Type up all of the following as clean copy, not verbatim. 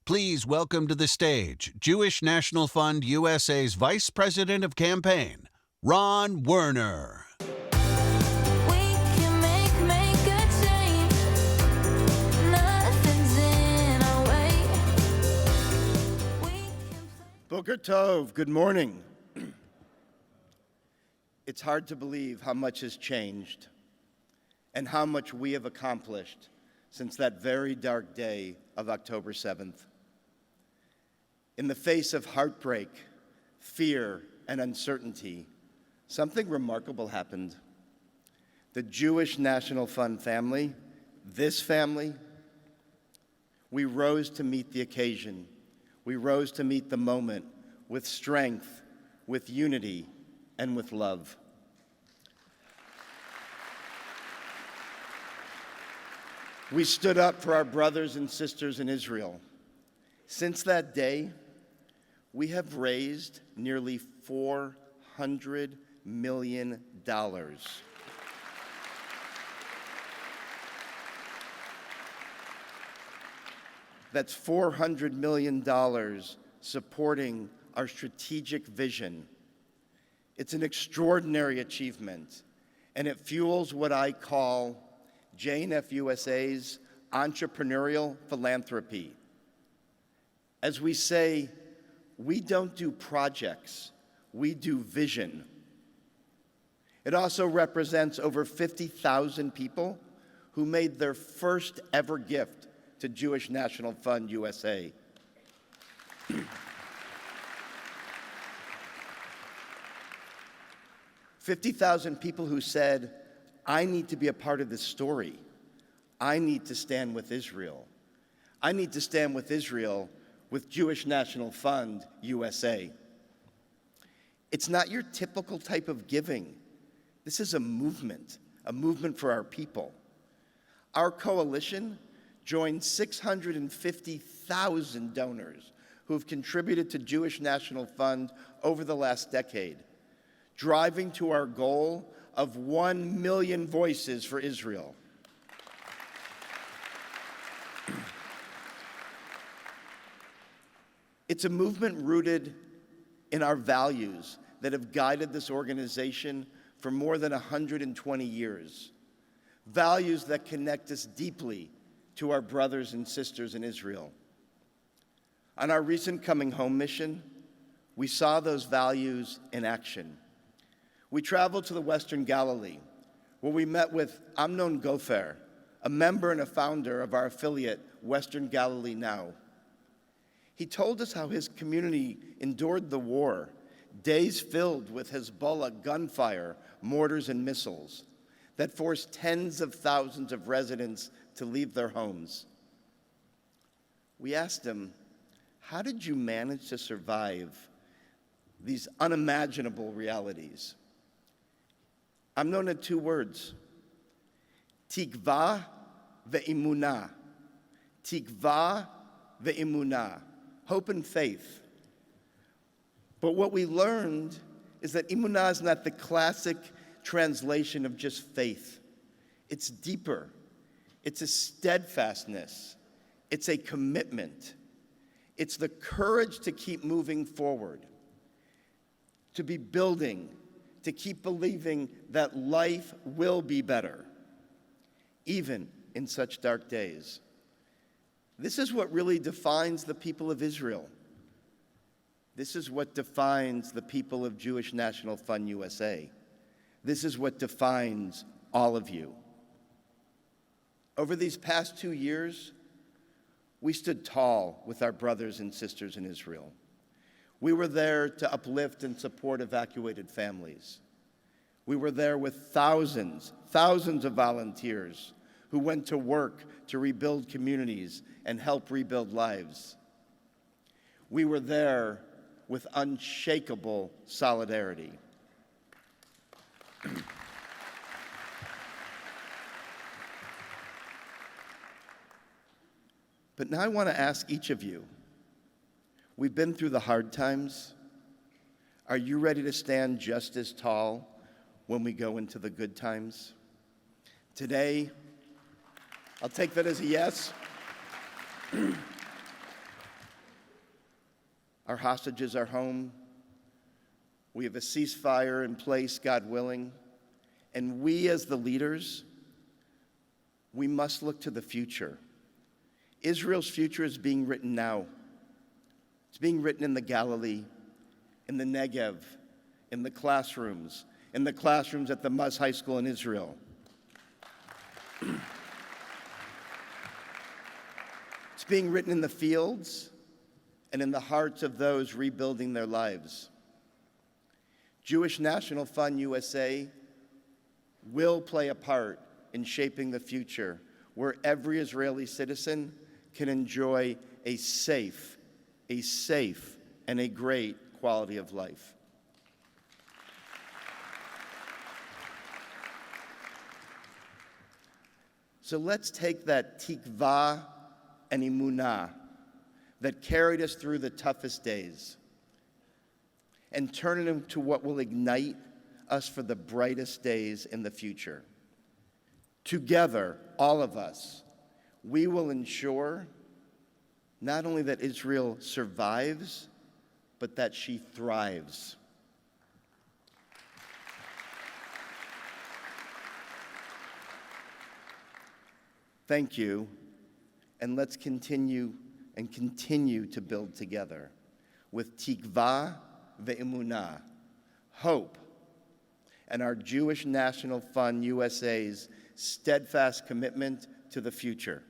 Please welcome to the stage Jewish National Fund USA's Vice President of Campaign, Ron Werner. Boker Tov, good morning. It's hard to believe how much has changed and how much we have accomplished since that very dark day of October 7th. In the face of heartbreak, fear, and uncertainty, something remarkable happened. The Jewish National Fund family, this family, we rose to meet the occasion. We rose to meet the moment with strength, with unity, and with love. We stood up for our brothers and sisters in Israel. Since that day, we have raised nearly $400 million. That's $400 million supporting our strategic vision. It's an extraordinary achievement, and it fuels what I call JNF-USA's entrepreneurial philanthropy. As we say, we don't do projects, we do vision. It also represents over 50,000 people who made their first ever gift to Jewish National Fund USA. 50,000 people who said, I need to be a part of this story. I need to stand with Israel. I need to stand with Israel with Jewish National Fund USA. It's not your typical type of giving. This is a movement for our people. Our coalition joined 650,000 donors who have contributed to Jewish National Fund over the last decade, driving to our goal of 1 million voices for Israel. It's a movement rooted in our values that have guided this organization for more than 120 years. Values that connect us deeply to our brothers and sisters in Israel. On our recent Coming Home mission, we saw those values in action. We traveled to the Western Galilee, where we met with Amnon Gofer, a member and a founder of our affiliate, Western Galilee Now. He told us how his community endured the war, days filled with Hezbollah gunfire, mortars, and missiles that forced tens of thousands of residents to leave their homes. We asked him, how did you manage to survive these unimaginable realities? Amnon had 2 words, tikva ve'emunah. Tikva ve'emunah, hope and faith. But what we learned is that emunah is not the classic translation of just faith. It's deeper. It's a steadfastness. It's a commitment. It's the courage to keep moving forward, to be building, to keep believing that life will be better, even in such dark days. This is what really defines the people of Israel. This is what defines the people of Jewish National Fund USA. This is what defines all of you. Over these past 2 years, we stood tall with our brothers and sisters in Israel. We were there to uplift and support evacuated families. We were there with thousands of volunteers who went to work to rebuild communities and help rebuild lives. We were there with unshakable solidarity. But now I want to ask each of you, we've been through the hard times. Are you ready to stand just as tall when we go into the good times? Today, I'll take that as a yes. Our hostages are home. We have a ceasefire in place, God willing. And we, as the leaders, we must look to the future. Israel's future is being written now. It's being written in the Galilee, in the Negev, in the classrooms at the Muss High School in Israel. It's being written in the fields and in the hearts of those rebuilding their lives. Jewish National Fund USA will play a part in shaping the future where every Israeli citizen can enjoy a safe and a great quality of life. So let's take that tikvah and emunah that carried us through the toughest days and turn it into what will ignite us for the brightest days in the future. Together, all of us, we will ensure not only that Israel survives, but that she thrives. Thank you, and let's continue to build together with tikvah ve'emunah, hope, and our Jewish National Fund USA's steadfast commitment to the future.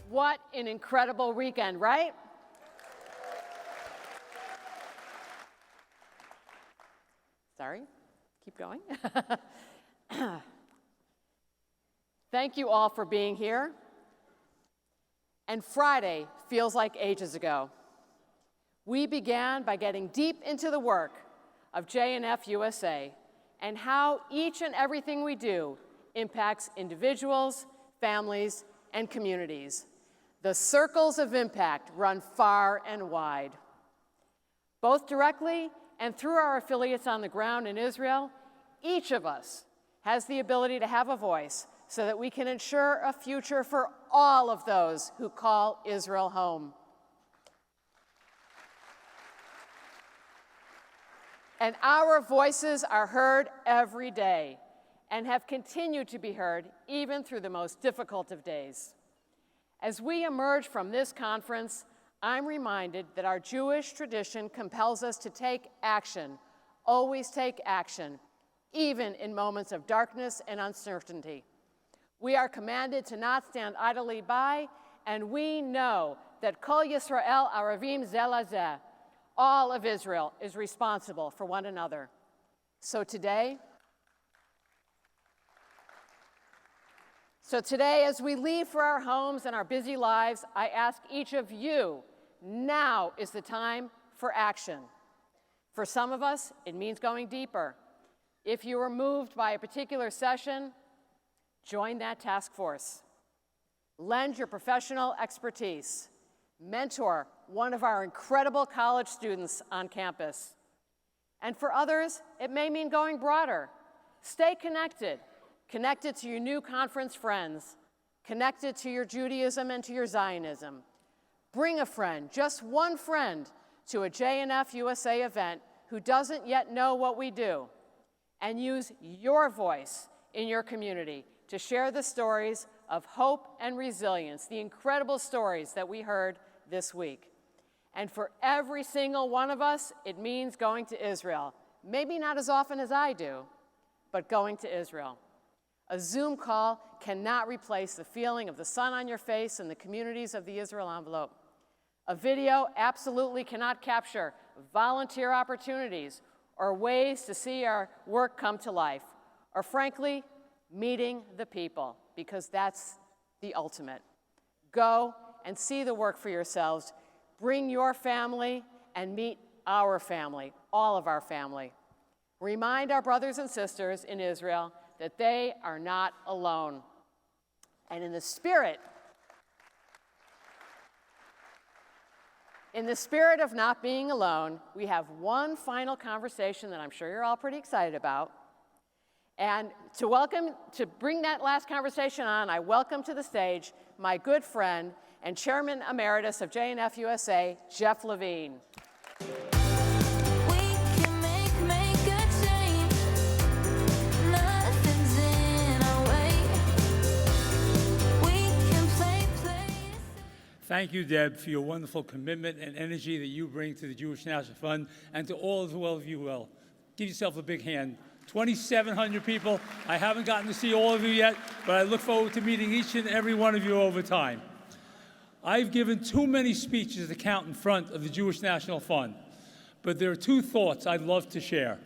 What an incredible weekend, right? Sorry, keep going. Thank you all for being here. And Friday feels like ages ago. We began by getting deep into the work of JNF USA and how each and everything we do impacts individuals, families, and communities. The circles of impact run far and wide. Both directly and through our affiliates on the ground in Israel, each of us has the ability to have a voice so that we can ensure a future for all of those who call Israel home. And our voices are heard every day and have continued to be heard even through the most difficult of days. As we emerge from this conference, I'm reminded that our Jewish tradition compels us to take action, always take action, even in moments of darkness and uncertainty. We are commanded to not stand idly by, and we know that Kol Yisrael Aravim Zeh LaZeh, all of Israel is responsible for one another. So today, as we leave for our homes and our busy lives, I ask each of you, now is the time for action. For some of us, it means going deeper. If you were moved by a particular session, join that task force. Lend your professional expertise. Mentor one of our incredible college students on campus. And for others, it may mean going broader. Stay connected. Connected to your new conference friends. Connected to your Judaism and to your Zionism. Bring a friend, just one friend, to a JNF USA event who doesn't yet know what we do. And use your voice in your community to share the stories of hope and resilience, the incredible stories that we heard this week. And for every single one of us, it means going to Israel. Maybe not as often as I do, but going to Israel. A Zoom call cannot replace the feeling of the sun on your face in the communities of the Israel envelope. A video absolutely cannot capture volunteer opportunities or ways to see our work come to life, or frankly, meeting the people, because that's the ultimate. Go and see the work for yourselves. Bring your family and meet our family, all of our family. Remind our brothers and sisters in Israel that they are not alone. And in the spirit In the spirit of not being alone, we have one final conversation that I'm sure you're all pretty excited about. And to bring that last conversation on, I welcome to the stage my good friend and Chairman-Emeritus of JNF USA, Jeff Levine. Thank you, Deb, for your wonderful commitment and energy that you bring to the Jewish National Fund and to all of you. Well, give yourself a big hand. 2,700 people. I haven't gotten to see all of you yet, but I look forward to meeting each and every one of you over time. I've given too many speeches to count in front of the Jewish National Fund, but there are two thoughts I'd love to share.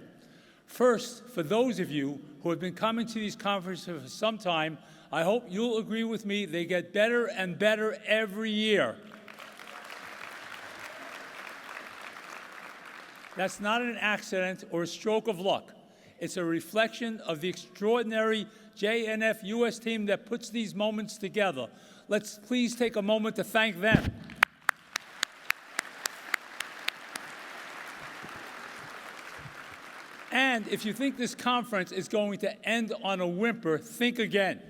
First, for those of you who have been coming to these conferences for some time, I hope you'll agree with me, they get better and better every year. That's not an accident or a stroke of luck. It's a reflection of the extraordinary JNF US team that puts these moments together. Let's please take a moment to thank them. And if you think this conference is going to end on a whimper, think again.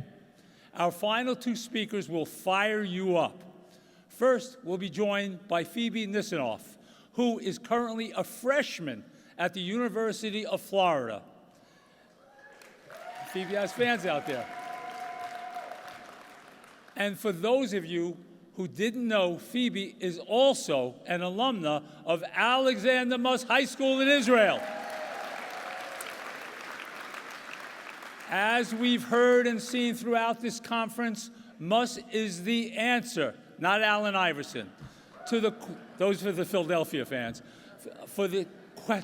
Our final two speakers will fire you up. First, we'll be joined by Phoebe Nissanoff, who is currently a freshman at the University of Florida. Phoebe has fans out there. And for those of you who didn't know, Phoebe is also an alumna of Alexander Muss High School in Israel. As we've heard and seen throughout this conference, Muss is the answer, not Allen Iverson, to those are the Philadelphia fans, for the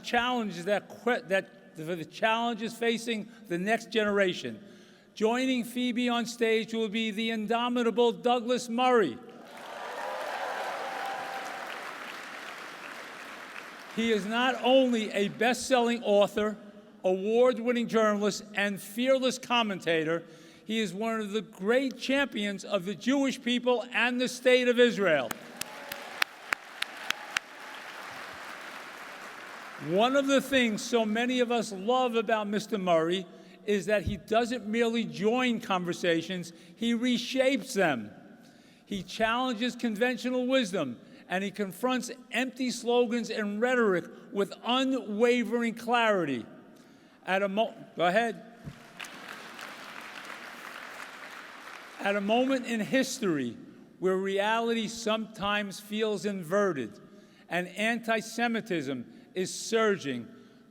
challenges for the challenges facing the next generation. Joining Phoebe on stage will be the indomitable Douglas Murray. He is not only a best-selling author, award-winning journalist, and fearless commentator, he is one of the great champions of the Jewish people and the state of Israel. One of the things so many of us love about Mr. Murray is that he doesn't merely join conversations, he reshapes them. He challenges conventional wisdom, and he confronts empty slogans and rhetoric with unwavering clarity. Go ahead. At a moment in history where reality sometimes feels inverted and anti-Semitism is surging,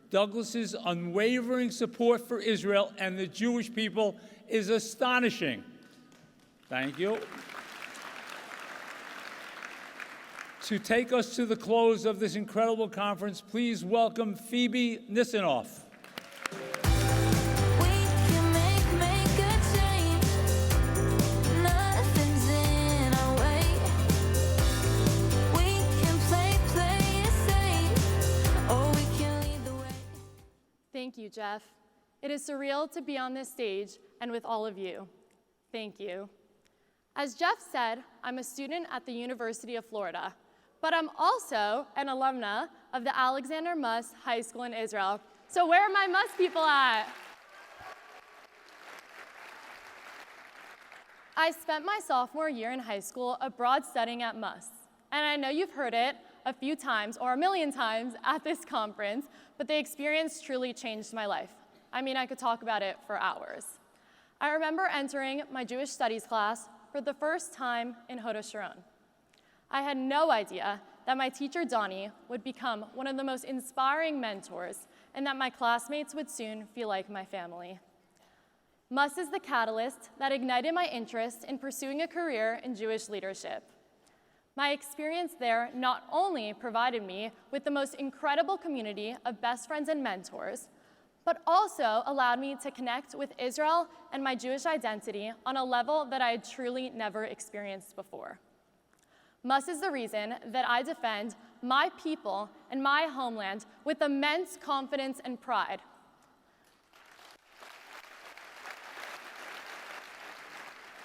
Douglas's unwavering support for Israel and the Jewish people is astonishing. Thank you. To take us to the close of this incredible conference, please welcome Phoebe Nissanoff. Thank you, Jeff. It is surreal to be on this stage and with all of you. Thank you. As Jeff said, I'm a student at the University of Florida, but I'm also an alumna of the Alexander Muss High School in Israel. So where are my Muss people at? I spent my sophomore year in high school abroad studying at Muss, and I know you've heard it a few times or a million times at this conference, but the experience truly changed my life. I mean, I could talk about it for hours. I remember entering my Jewish studies class for the first time in Hod HaSharon. I had no idea that my teacher, Donnie, would become one of the most inspiring mentors and that my classmates would soon feel like my family. Muss is the catalyst that ignited my interest in pursuing a career in Jewish leadership. My experience there not only provided me with the most incredible community of best friends and mentors, but also allowed me to connect with Israel and my Jewish identity on a level that I had truly never experienced before. Muss is the reason that I defend my people and my homeland with immense confidence and pride.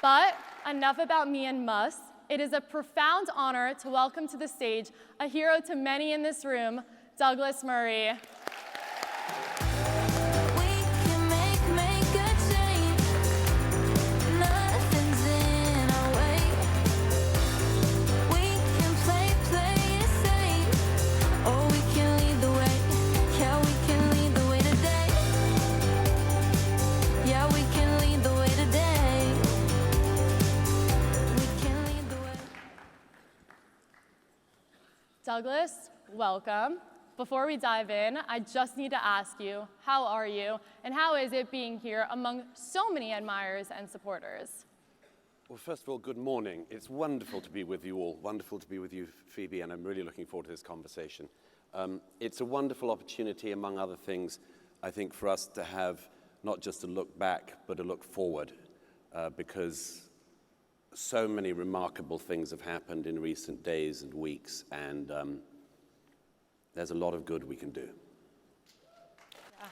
But enough about me and Muss. it is a profound honor to welcome to the stage a hero to many in this room, Douglas Murray. Douglas, welcome. Before we dive in, I just need to ask you, how are you, and how is it being here among so many admirers and supporters? Well, first of all, good morning. It's wonderful to be with you all, wonderful to be with you, Phoebe, and I'm really looking forward to this conversation. It's a wonderful opportunity, among other things, I think, for us to have not just a look back, but a look forward, because so many remarkable things have happened in recent days and weeks, and there's a lot of good we can do. Yeah.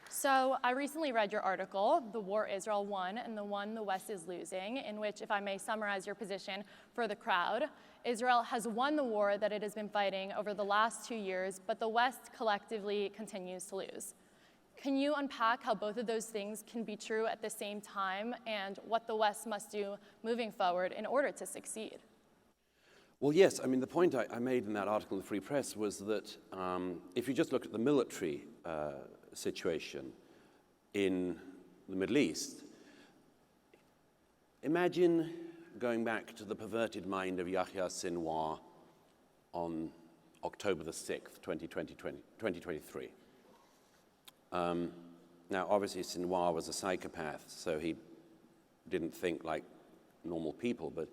So I recently read your article, The War Israel Won and the One the West is Losing, in which, if I may summarize your position for the crowd, Israel has won the war that it has been fighting over the last 2 years, but the West collectively continues to lose. Can you unpack how both of those things can be true at the same time and what the West must do moving forward in order to succeed? Well, yes. I mean, the point I made in that article in the Free Press was that if you just look at the military situation in the Middle East, imagine going back to the perverted mind of Yahya Sinwar on October the 6th, 2023. Now, obviously, Sinwar was a psychopath, so he didn't think like normal people, but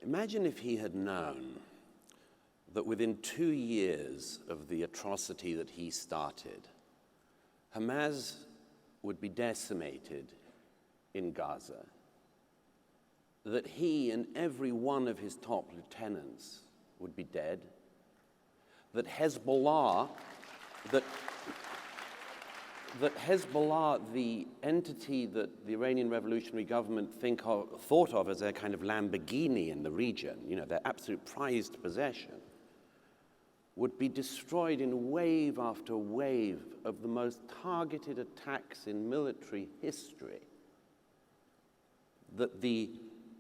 imagine if he had known that within 2 years of the atrocity that he started, Hamas would be decimated in Gaza, that he and every one of his top lieutenants would be dead, that Hezbollah, the entity that the Iranian revolutionary government thought of as their kind of Lamborghini in the region, you know, their absolute prized possession, would be destroyed in wave after wave of the most targeted attacks in military history. That the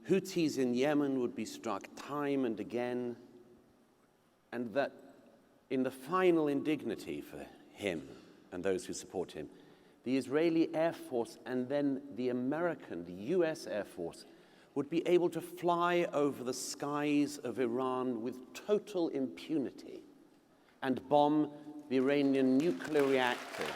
Houthis in Yemen would be struck time and again, and that in the final indignity for him and those who support him, the Israeli Air Force and then the American, the US Air Force, would be able to fly over the skies of Iran with total impunity and bomb the Iranian nuclear reactors.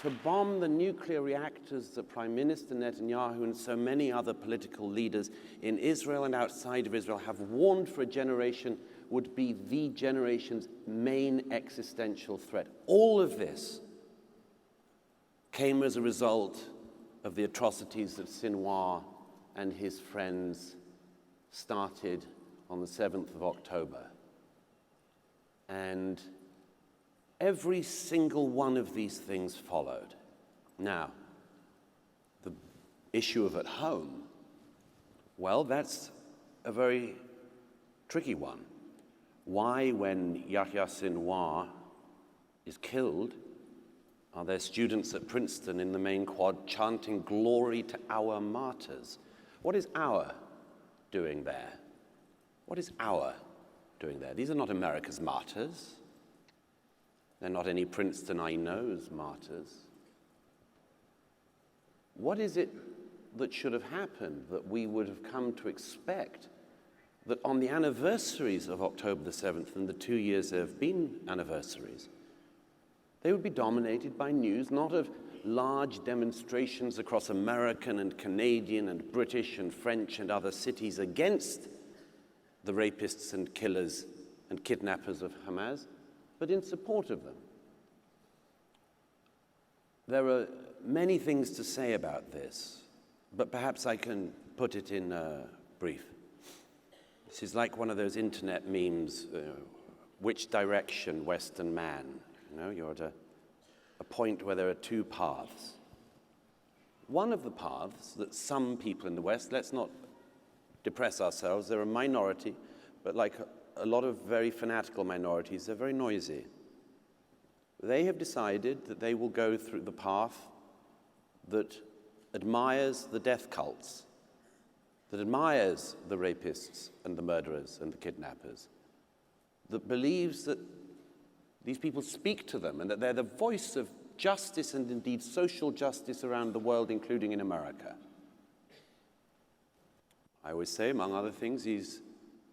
To bomb the nuclear reactors that Prime Minister Netanyahu and so many other political leaders in Israel and outside of Israel have warned for a generation would be the generation's main existential threat. All of this came as a result of the atrocities that Sinwar and his friends started on the 7th of October. And every single one of these things followed. Now, the issue of at home, well, that's a very tricky one. Why, when Yahya Sinwar is killed, are there students at Princeton in the main quad chanting "Glory to our martyrs"? What is our doing there? What is our doing there? These are not America's martyrs. They're not any Princeton I know's martyrs. What is it that should have happened that we would have come to expect that on the anniversaries of October the 7th, and the 2 years there have been anniversaries, they would be dominated by news not of large demonstrations across American and Canadian and British and French and other cities against the rapists and killers and kidnappers of Hamas, but in support of them. There are many things to say about this, but perhaps I can put it in brief. This is like one of those internet memes, which direction, Western man? You're at a point where there are two paths. One of the paths that some people in the West, let's not depress ourselves, they're a minority, but like a lot of very fanatical minorities, they're very noisy. They have decided that they will go through the path that admires the death cults, that admires the rapists and the murderers and the kidnappers, that believes that these people speak to them and that they're the voice of justice and indeed social justice around the world, including in America. I always say, among other things, these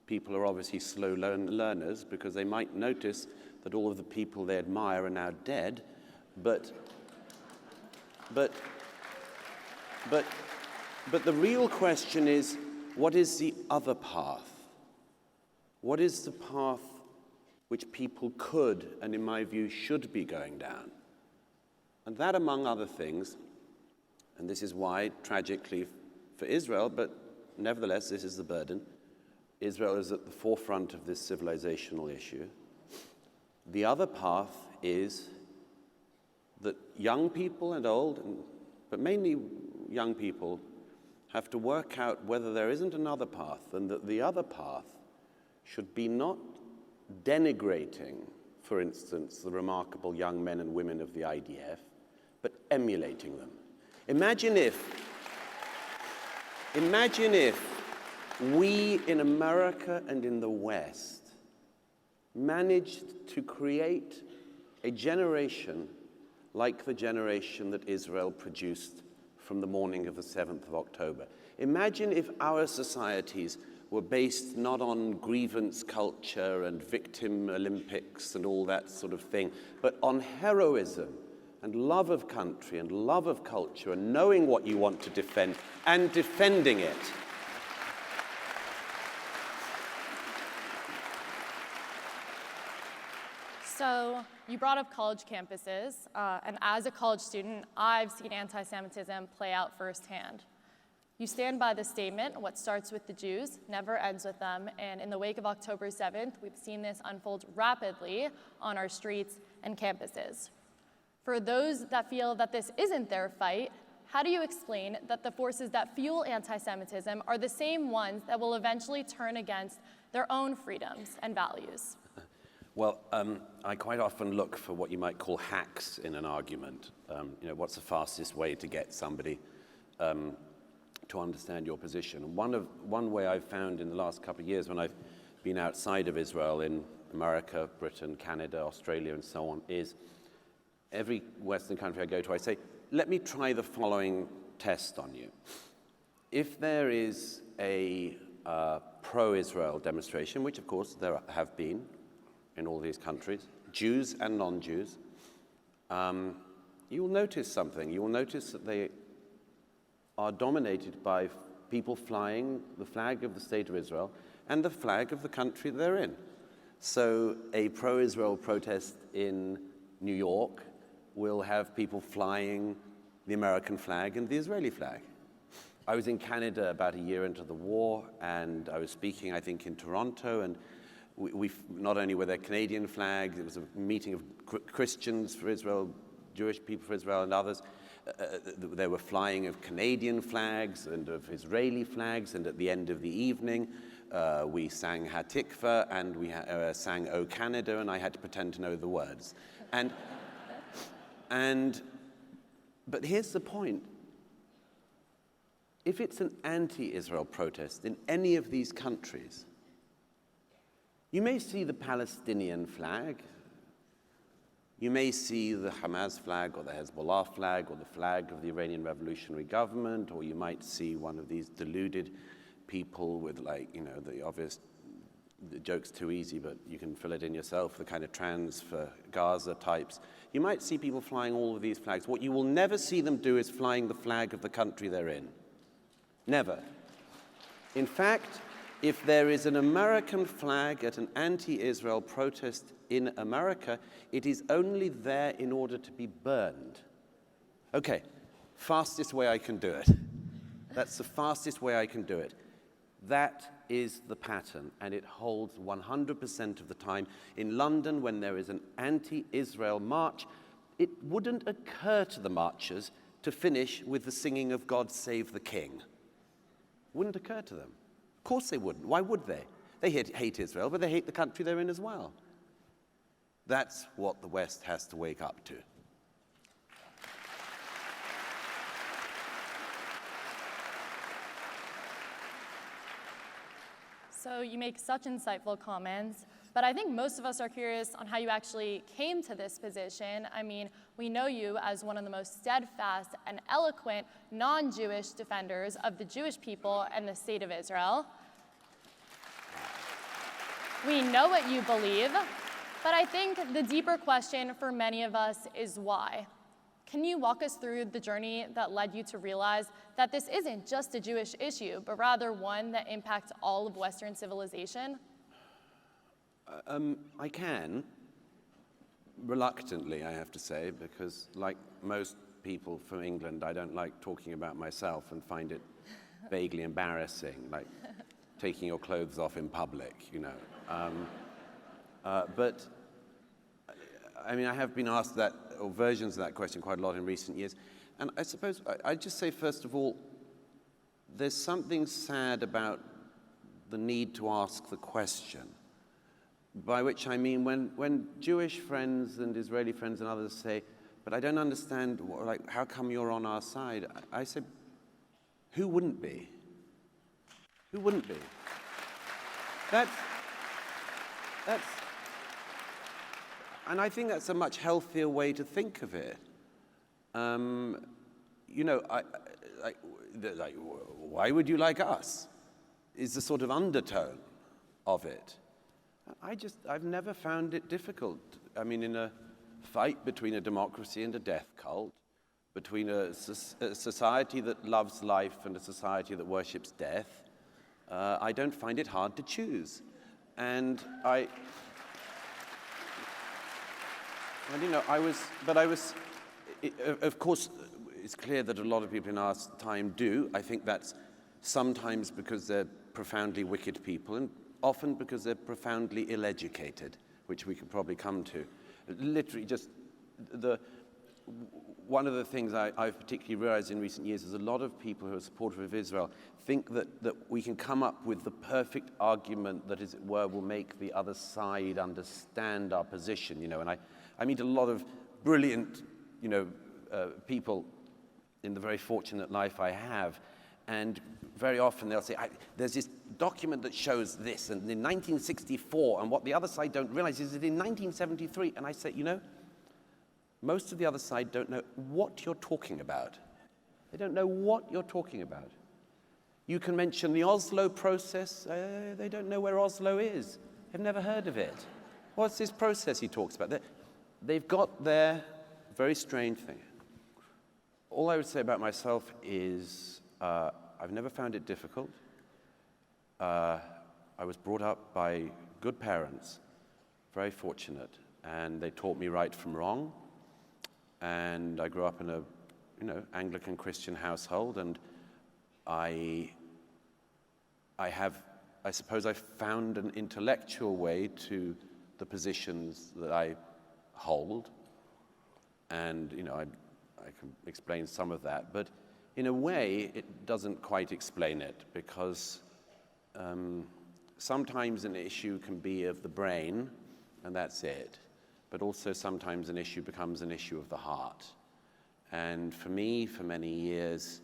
people are obviously slow learners because they might notice that all of the people they admire are now dead, but the real question is, what is the other path? What is the path which people could, and in my view, should be going down? And that, among other things, and this is why, tragically for Israel, but nevertheless, this is the burden, Israel is at the forefront of this civilizational issue. The other path is that young people and old, but mainly young people, have to work out whether there isn't another path, and that the other path should be not denigrating, for instance, the remarkable young men and women of the IDF, but emulating them. Imagine if we in America and in the West managed to create a generation like the generation that Israel produced from the morning of the 7th of October. Imagine if our societies were based not on grievance culture and victim Olympics and all that sort of thing, but on heroism and love of country and love of culture and knowing what you want to defend and defending it. So you brought up college campuses, and as a college student, I've seen anti-Semitism play out firsthand. You stand by the statement, what starts with the Jews never ends with them, and in the wake of October 7th, we've seen this unfold rapidly on our streets and campuses. For those that feel that this isn't their fight, how do you explain that the forces that fuel anti-Semitism are the same ones that will eventually turn against their own freedoms and values? Well, I quite often look for what you might call hacks in an argument. What's the fastest way to get somebody to understand your position? One way I've found in the last couple of years when I've been outside of Israel in America, Britain, Canada, Australia, and so on, is every Western country I go to, I say, let me try the following test on you. If there is a pro-Israel demonstration, which of course there have been in all these countries, Jews and non-Jews, you will notice something. You will notice that they are dominated by people flying the flag of the State of Israel and the flag of the country they're in. So a pro-Israel protest in New York will have people flying the American flag and the Israeli flag. I was in Canada about a year into the war, and I was speaking, I think, in Toronto, and we not only were there Canadian flags, it was a meeting of Christians for Israel, Jewish people for Israel, and others. They were flying of Canadian flags and of Israeli flags, and at the end of the evening, we sang Hatikva, and we sang O Canada, and I had to pretend to know the words. But here's the point. If it's an anti-Israel protest in any of these countries, you may see the Palestinian flag, you may see the Hamas flag or the Hezbollah flag or the flag of the Iranian Revolutionary Government, or you might see one of these deluded people with, like, the obvious, the joke's too easy, but you can fill it in yourself, the kind of trans for Gaza types. You might see people flying all of these flags. What you will never see them do is flying the flag of the country they're in. Never. In fact, if there is an American flag at an anti-Israel protest in America, it is only there in order to be burned. Okay, fastest way I can do it. That's the fastest way I can do it. That is the pattern, and it holds 100% of the time. In London, when there is an anti-Israel march, it wouldn't occur to the marchers to finish with the singing of God Save the King. Wouldn't occur to them. Of course they wouldn't. Why would they? They hate Israel, but they hate the country they're in as well. That's what the West has to wake up to. So you make such insightful comments, but I think most of us are curious on how you actually came to this position. I mean, we know you as one of the most steadfast and eloquent non-Jewish defenders of the Jewish people and the state of Israel. We know what you believe, but I think the deeper question for many of us is why? Can you walk us through the journey that led you to realize that this isn't just a Jewish issue, but rather one that impacts all of Western civilization? I can, reluctantly, I have to say, because like most people from England, I don't like talking about myself and find it vaguely embarrassing, like taking your clothes off in public, you know. But I mean, I have been asked that, or versions of that question quite a lot in recent years. And I suppose I'd just say, first of all, there's something sad about the need to ask the question. By which I mean, when Jewish friends and Israeli friends and others say, but I don't understand, like, how come you're on our side? I say, who wouldn't be? Who wouldn't be? And I think that's a much healthier way to think of it. You know, why would you like us? Is the sort of undertone of it. I've never found it difficult. I mean, in a fight between a democracy and a death cult, between a society that loves life and a society that worships death, I don't find it hard to choose. And you know, of course, it's clear that a lot of people in our time do. I think that's sometimes because they're profoundly wicked people, and often because they're profoundly ill-educated, which we could probably come to. Literally, just one of the things I've particularly realized in recent years is a lot of people who are supportive of Israel think that we can come up with the perfect argument that, as it were, will make the other side understand our position, you know, and I meet a lot of brilliant, you know, people in the very fortunate life I have, and very often they'll say, there's this document that shows this, and in 1964, and what the other side don't realize is that in 1973, and I say, you know, most of the other side don't know what you're talking about. They don't know what you're talking about. You can mention the Oslo process, they don't know where Oslo is. They've never heard of it. What's this process he talks about? They've got their very strange thing. All I would say about myself is I've never found it difficult. I was brought up by good parents, very fortunate, and they taught me right from wrong. And I grew up in a, you know, Anglican Christian household, and I suppose I found an intellectual way to the positions that I hold, and you know, I can explain some of that, but in a way it doesn't quite explain it, because sometimes an issue can be of the brain and that's it, but also sometimes an issue becomes an issue of the heart. And for me, for many years,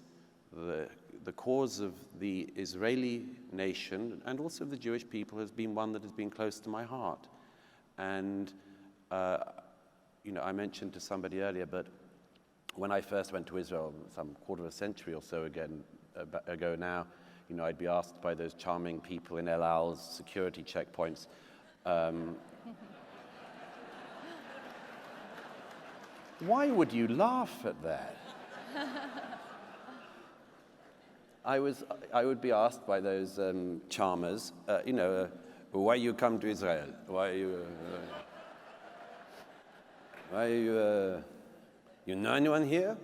the cause of the Israeli nation and also the Jewish people has been one that has been close to my heart. And you know, I mentioned to somebody earlier, but when I first went to Israel, some quarter of a century or so ago now, you know, I'd be asked by those charming people in El Al's security checkpoints, why would you laugh at that? I would be asked by those charmers, you know, why you come to Israel? Why you you know anyone here?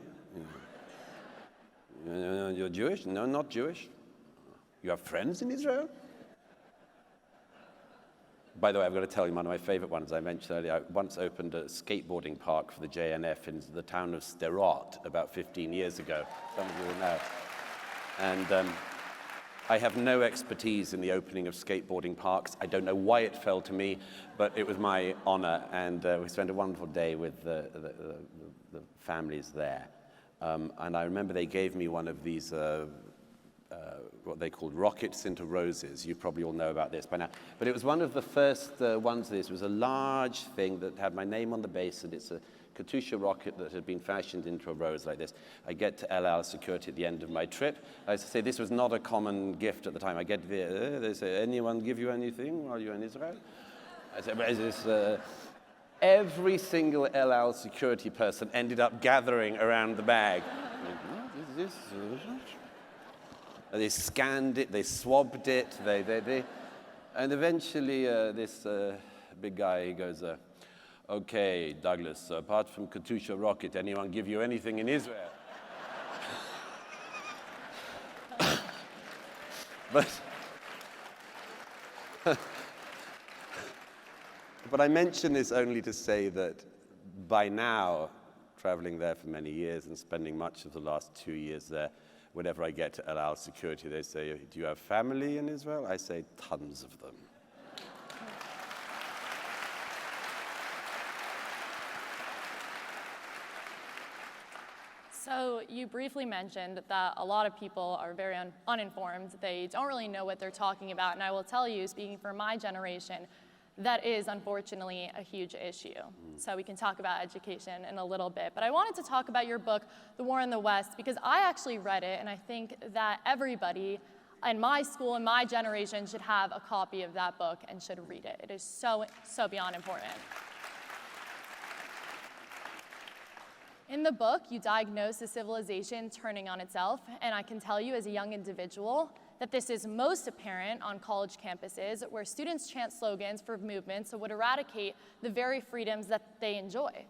You're Jewish? No, not Jewish. You have friends in Israel? By the way, I've got to tell you one of my favorite ones I mentioned earlier. I once opened a skateboarding park for the JNF in the town of Sderot about 15 years ago. Some of you will know. And I have no expertise in the opening of skateboarding parks. I don't know why it fell to me, but it was my honor. And we spent a wonderful day with the families there. And I remember they gave me one of these what they called rockets into roses. You probably all know about this by now. But it was one of the first ones of this. It was a large thing that had my name on the base, and it's a Katusha rocket that had been fashioned into a rose like this. I get to El Al security at the end of my trip. I say this was not a common gift at the time. I get there, they say, anyone give you anything while you're in Israel? I say, but is this... Every single El Al security person ended up gathering around the bag. What is this? They scanned it, they swabbed it, and eventually this big guy, he goes, okay, Douglas, apart from Katusha rocket, anyone give you anything in Israel? But I mention this only to say that by now, traveling there for many years and spending much of the last 2 years there, whenever I get to El Al security, they say, do you have family in Israel? I say, tons of them. So you briefly mentioned that a lot of people are very uninformed. They don't really know what they're talking about. And I will tell you, speaking for my generation, that is unfortunately a huge issue. So we can talk about education in a little bit. But I wanted to talk about your book, The War in the West, because I actually read it, and I think that everybody in my school and my generation should have a copy of that book and should read it. It is so beyond important. In the book, you diagnose a civilization turning on itself, and I can tell you as a young individual that this is most apparent on college campuses where students chant slogans for movements that would eradicate the very freedoms that they enjoy.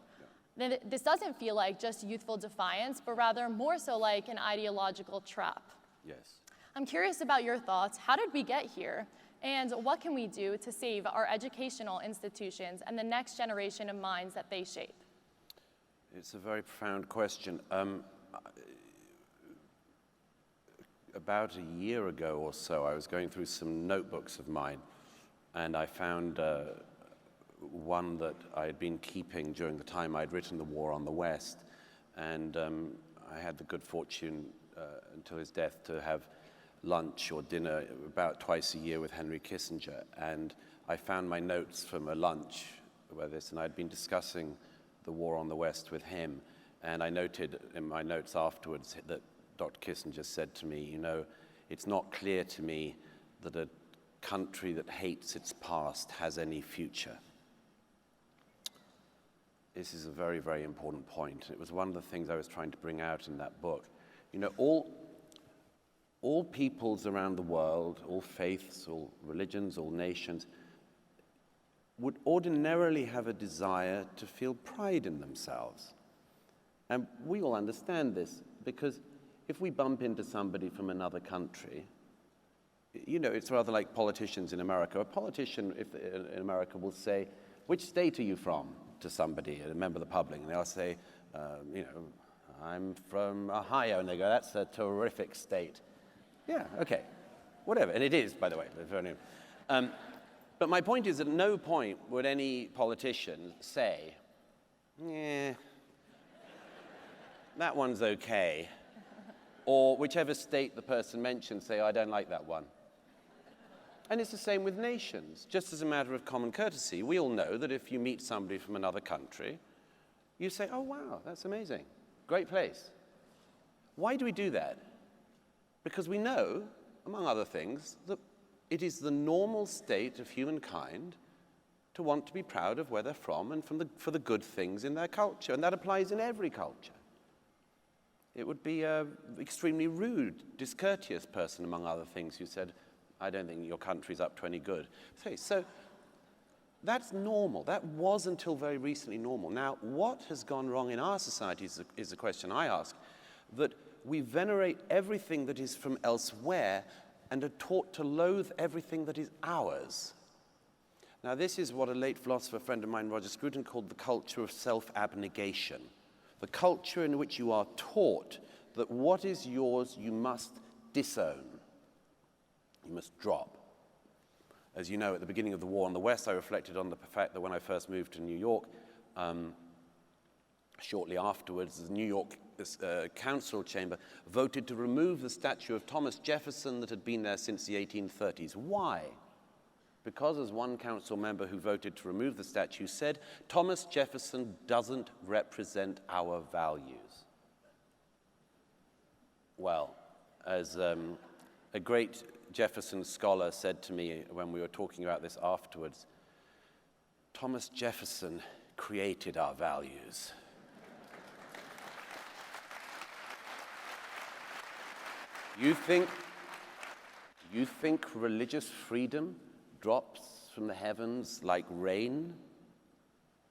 Yeah. This doesn't feel like just youthful defiance, but rather more so like an ideological trap. Yes. I'm curious about your thoughts. How did we get here? And what can we do to save our educational institutions and the next generation of minds that they shape? It's a very profound question. About a year ago or so, I was going through some notebooks of mine, and I found one that I had been keeping during the time I'd written The War on the West. And I had the good fortune, until his death, to have lunch or dinner about twice a year with Henry Kissinger. And I found my notes from a lunch where this, and I'd been discussing The War on the West with him. And I noted in my notes afterwards that Dr. Kissinger said to me, you know, it's not clear to me that a country that hates its past has any future. This is a very, very important point. It was one of the things I was trying to bring out in that book. You know, all peoples around the world, all faiths, all religions, all nations, would ordinarily have a desire to feel pride in themselves. And we all understand this because if we bump into somebody from another country, you know, it's rather like politicians in America. A politician in America will say, which state are you from, to somebody, a member of the public, and they'll say, you know, I'm from Ohio, and they go, that's a terrific state. Yeah, okay, whatever, and it is, by the way. But my point is, at no point would any politician say, yeah, that one's okay. Or whichever state the person mentions, say, I don't like that one. And it's the same with nations. Just as a matter of common courtesy, we all know that if you meet somebody from another country, you say, oh, wow, that's amazing. Great place. Why do we do that? Because we know, among other things, that it is the normal state of humankind to want to be proud of where they're from and for the good things in their culture. And that applies in every culture. It would be an extremely rude, discourteous person, among other things, who said, I don't think your country's up to any good. So that's normal. That was until very recently normal. Now, what has gone wrong in our society is the question I ask, that we venerate everything that is from elsewhere and are taught to loathe everything that is ours. Now, this is what a late philosopher friend of mine, Roger Scruton, called the culture of self-abnegation. The culture in which you are taught that what is yours you must disown. You must drop. As you know, at the beginning of the war on the West, I reflected on the fact that when I first moved to New York, shortly afterwards, the New York Council Chamber voted to remove the statue of Thomas Jefferson that had been there since the 1830s. Why? Because, as one council member who voted to remove the statue said, Thomas Jefferson doesn't represent our values. Well, as a great Jefferson scholar said to me when we were talking about this afterwards, Thomas Jefferson created our values. You think religious freedom drops from the heavens like rain?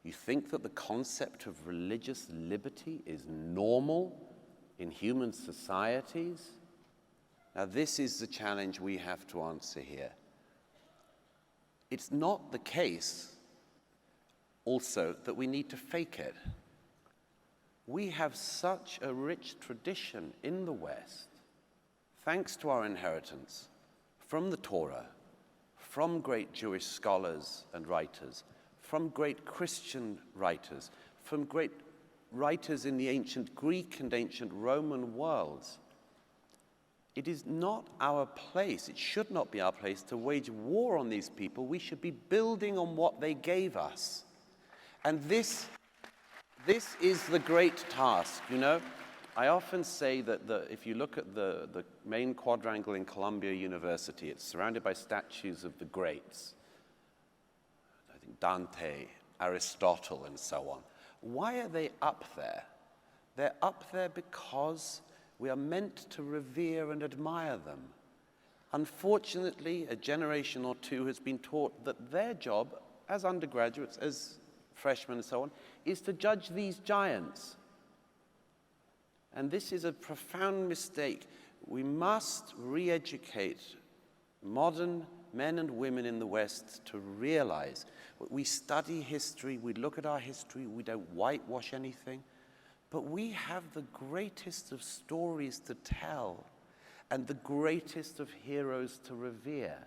You think that the concept of religious liberty is normal in human societies? Now, this is the challenge we have to answer here. It's not the case, also, that we need to fake it. We have such a rich tradition in the West, thanks to our inheritance from the Torah, from great Jewish scholars and writers, from great Christian writers, from great writers in the ancient Greek and ancient Roman worlds. It is not our place, it should not be our place to wage war on these people. We should be building on what they gave us. And this is the great task, you know. I often say that if you look at the main quadrangle in Columbia University, it's surrounded by statues of the greats. I think Dante, Aristotle, and so on. Why are they up there? They're up there because we are meant to revere and admire them. Unfortunately, a generation or two has been taught that their job as undergraduates, as freshmen and so on, is to judge these giants. And this is a profound mistake. We must re-educate modern men and women in the West to realize we study history, we look at our history, we don't whitewash anything, but we have the greatest of stories to tell and the greatest of heroes to revere.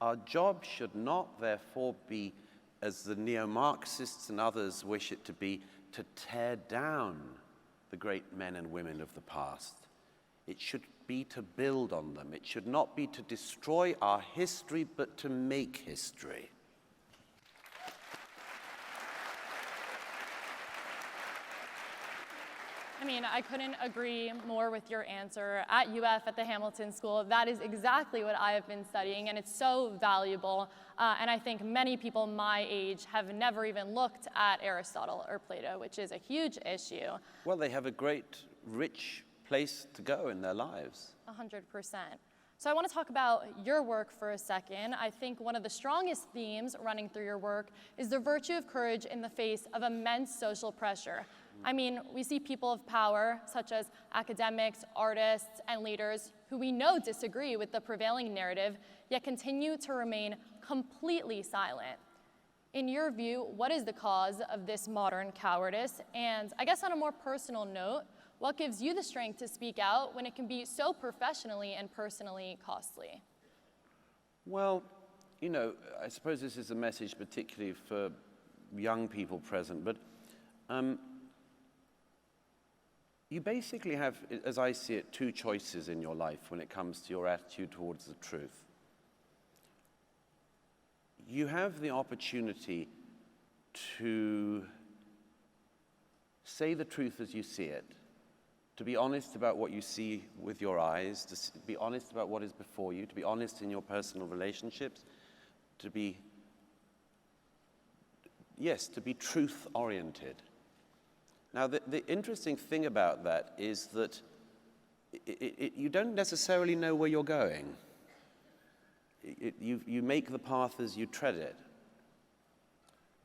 Our job should not, therefore, be, as the neo-Marxists and others wish it to be, to tear down the great men and women of the past. It should be to build on them. It should not be to destroy our history, but to make history. I mean, I couldn't agree more with your answer. At UF, at the Hamilton School, that is exactly what I have been studying, and it's so valuable. And I think many people my age have never even looked at Aristotle or Plato, which is a huge issue. Well, they have a great, rich place to go in their lives. 100%. So I want to talk about your work for a second. I think one of the strongest themes running through your work is the virtue of courage in the face of immense social pressure. I mean, we see people of power, such as academics, artists, and leaders, who we know disagree with the prevailing narrative, yet continue to remain completely silent. In your view, what is the cause of this modern cowardice? And I guess on a more personal note, what gives you the strength to speak out when it can be so professionally and personally costly? Well, you know, I suppose this is a message particularly for young people present, but you basically have, as I see it, two choices in your life when it comes to your attitude towards the truth. You have the opportunity to say the truth as you see it, to be honest about what you see with your eyes, to be honest about what is before you, to be honest in your personal relationships, to be truth-oriented. Now, the interesting thing about that is that you don't necessarily know where you're going. You make the path as you tread it.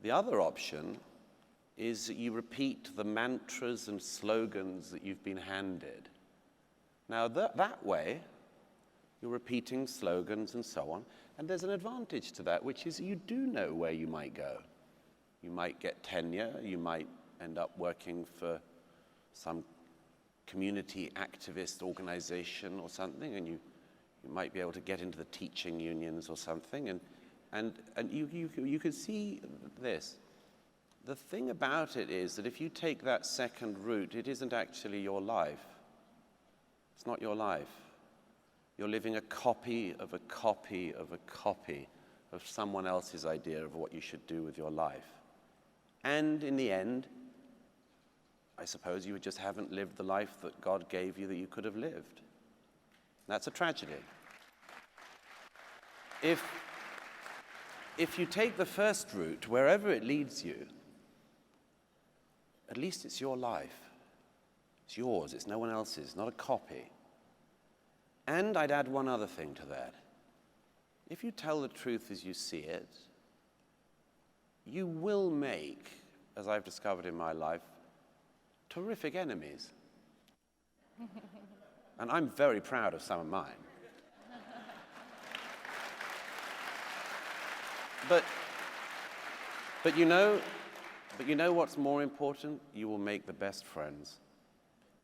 The other option is that you repeat the mantras and slogans that you've been handed. Now, that way, You're repeating slogans and so on. And there's an advantage to that, which is you do know where you might go. You might get tenure, you might end up working for some community activist organization or something, and you might be able to get into the teaching unions or something, and you can see this. The thing about it is that if you take that second route, it isn't actually your life. It's not your life. You're living a copy of a copy of a copy of someone else's idea of what you should do with your life. And in the end, I suppose you just haven't lived the life that God gave you that you could have lived. That's a tragedy. If you take the first route, wherever it leads you, at least it's your life. It's yours, it's no one else's, not a copy. And I'd add one other thing to that. If you tell the truth as you see it, you will make, as I've discovered in my life, terrific enemies. And I'm very proud of some of mine. But you know what's more important? You will make the best friends.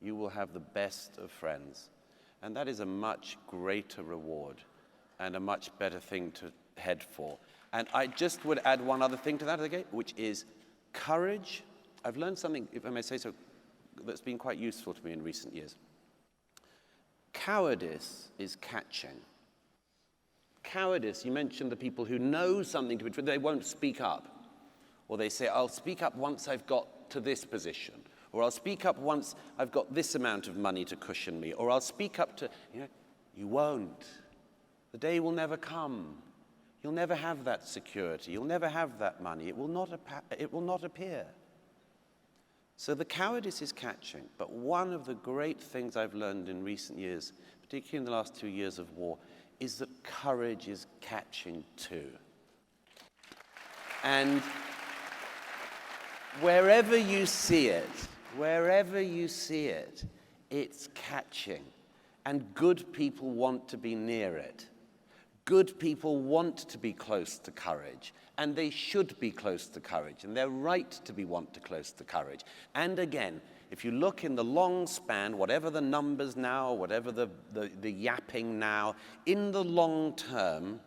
You will have the best of friends. And that is a much greater reward and a much better thing to head for. And I just would add one other thing to that, okay, which is courage. I've learned something, if I may say so, that's been quite useful to me in recent years. Cowardice is catching. Cowardice, you mentioned the people who know something to be true, they won't speak up. Or they say, I'll speak up once I've got to this position. Or I'll speak up once I've got this amount of money to cushion me. Or I'll speak up to, you won't. The day will never come. You'll never have that security. You'll never have that money. It will not appear. So the cowardice is catching. But one of the great things I've learned in recent years, particularly in the last 2 years of war, is that courage is catching too. And wherever you see it, it's catching. And good people want to be near it. Good people want to be close to courage. And they should be close to courage. And they're right to be close to courage. And again, if you look in the long span, whatever the numbers now, whatever the yapping now, in the long term,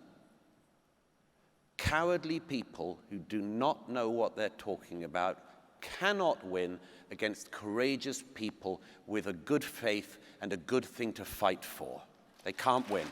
cowardly people who do not know what they're talking about cannot win against courageous people with a good faith and a good thing to fight for. They can't win.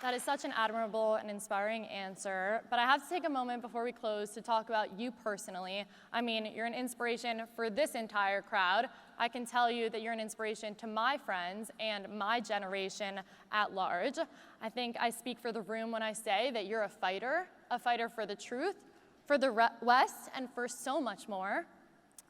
That is such an admirable and inspiring answer, but I have to take a moment before we close to talk about you personally. I mean, you're an inspiration for this entire crowd. I can tell you that you're an inspiration to my friends and my generation at large. I think I speak for the room when I say that you're a fighter for the truth, for the West, and for so much more.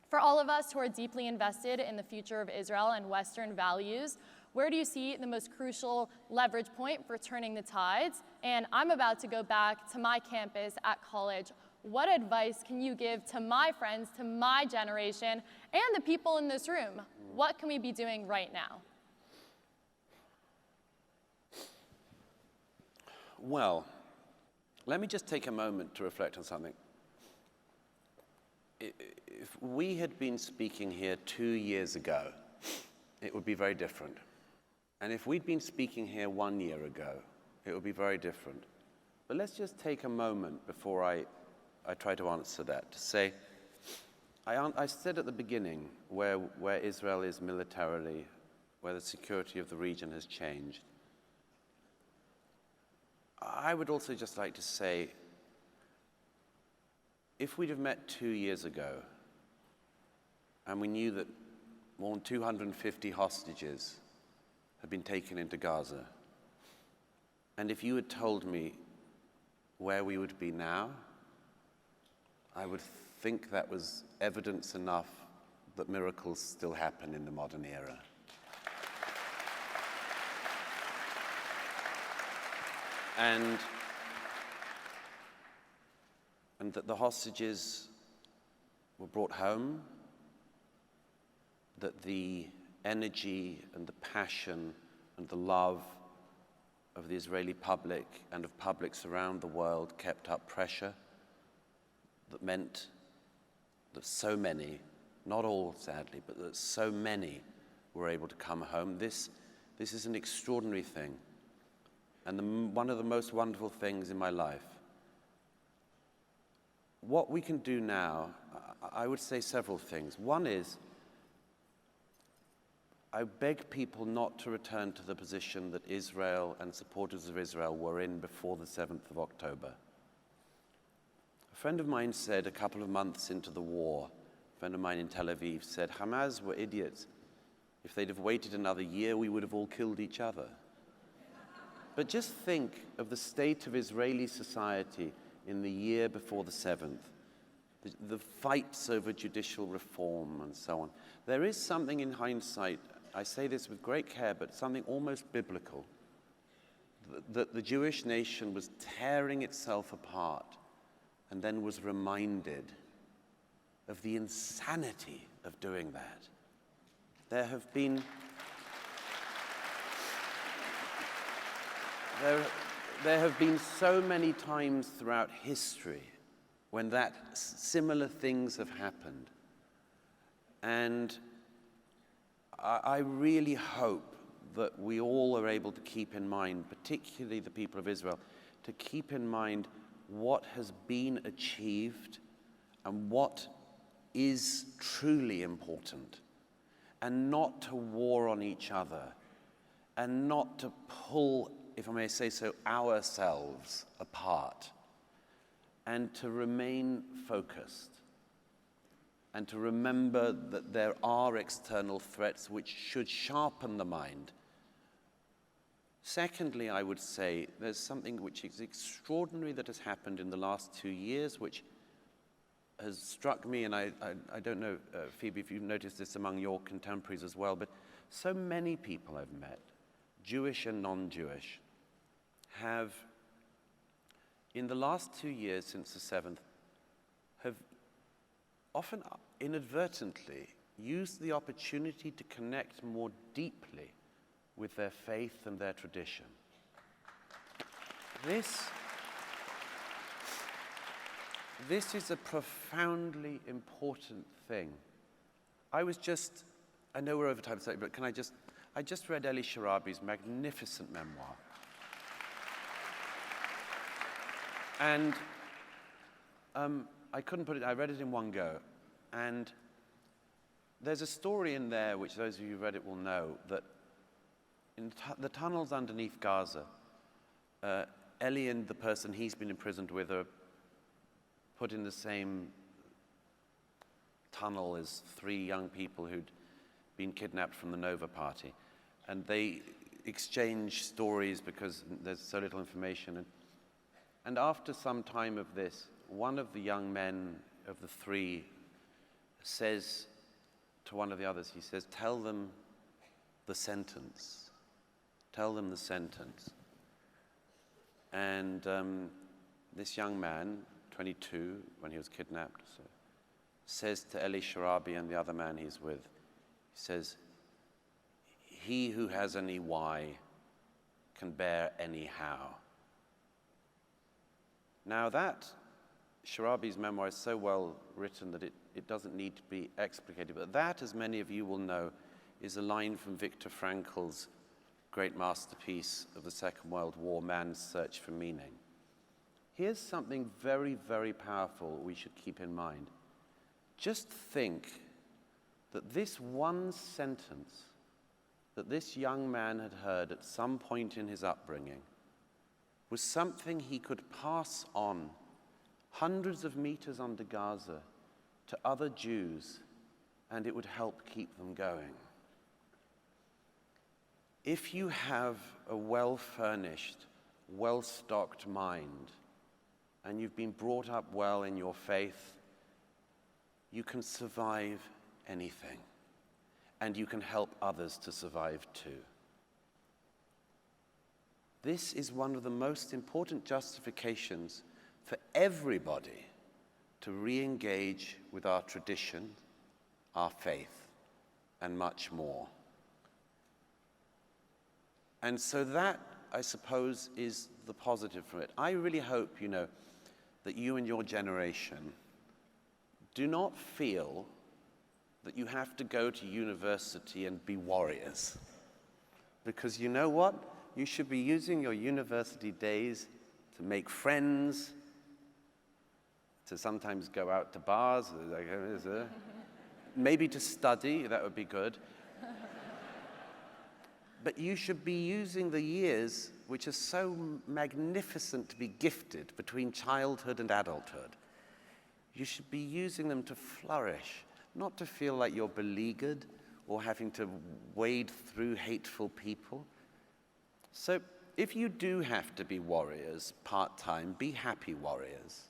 For all of us who are deeply invested in the future of Israel and Western values, where do you see the most crucial leverage point for turning the tides? And I'm about to go back to my campus at college. What advice can you give to my friends, to my generation, and the people in this room? What can we be doing right now? Well, let me just take a moment to reflect on something. If we had been speaking here 2 years ago, it would be very different. And if we'd been speaking here 1 year ago, it would be very different. But let's just take a moment before I try to answer that, to say, I said at the beginning where Israel is militarily, where the security of the region has changed. I would also just like to say, if we'd have met 2 years ago, and we knew that more than 250 hostages had been taken into Gaza, and if you had told me where we would be now, I would think that was evidence enough that miracles still happen in the modern era. And that the hostages were brought home, that the energy and the passion and the love of the Israeli public and of publics around the world kept up pressure that meant that so many, not all sadly, but that so many were able to come home. This is an extraordinary thing, and one of the most wonderful things in my life. What we can do now, I would say several things. One is, I beg people not to return to the position that Israel and supporters of Israel were in before the 7th of October. A friend of mine said a couple of months into the war, a friend of mine in Tel Aviv said, Hamas were idiots. If they'd have waited another year, we would have all killed each other. But just think of the state of Israeli society in the year before the 7th, the fights over judicial reform and so on. There is something in hindsight, I say this with great care, but something almost biblical, that the Jewish nation was tearing itself apart and then was reminded of the insanity of doing that. There have been so many times throughout history when similar things have happened. And I really hope that we all are able to keep in mind, particularly the people of Israel, to keep in mind what has been achieved and what is truly important, and not to war on each other, and not to pull, if I may say so, ourselves apart, and to remain focused, and to remember that there are external threats which should sharpen the mind. Secondly, I would say there's something which is extraordinary that has happened in the last 2 years, which has struck me, and I don't know, Phoebe, if you've noticed this among your contemporaries as well, but so many people I've met, Jewish and non-Jewish, have, in the last 2 years since the 7th, have often inadvertently used the opportunity to connect more deeply with their faith and their tradition. This is a profoundly important thing. I know we're over time, sorry, but I just read Eli Sharabi's magnificent memoir. And I couldn't put it, I read it in one go. And there's a story in there, which those of you who read it will know, that in the tunnels underneath Gaza, Eli and the person he's been imprisoned with are put in the same tunnel as 3 young people who'd been kidnapped from the Nova Party. And they exchange stories because there's so little information. And after some time of this, one of the young men of the 3 says to one of the others, he says, tell them the sentence. Tell them the sentence. And this young man, 22, when he was kidnapped, says to Eli Sharabi and the other man he's with, he says, he who has any why can bear any how. Now that, Sharabi's memoir is so well written that it doesn't need to be explicated, but that, as many of you will know, is a line from Viktor Frankl's great masterpiece of the Second World War, Man's Search for Meaning. Here's something very, very powerful we should keep in mind. Just think that this one sentence that this young man had heard at some point in his upbringing was something he could pass on hundreds of meters under Gaza to other Jews, and it would help keep them going. If you have a well-furnished, well-stocked mind, and you've been brought up well in your faith, you can survive anything, and you can help others to survive too. This is one of the most important justifications for everybody to re-engage with our tradition, our faith. and much more. And so that, I suppose, is the positive from it. I really hope, that you and your generation do not feel that you have to go to university and be warriors. Because you know what? You should be using your university days to make friends, to sometimes go out to bars, maybe to study, that would be good. But you should be using the years, which are so magnificent to be gifted between childhood and adulthood. You should be using them to flourish, not to feel like you're beleaguered or having to wade through hateful people. So if you do have to be warriors part-time, be happy warriors.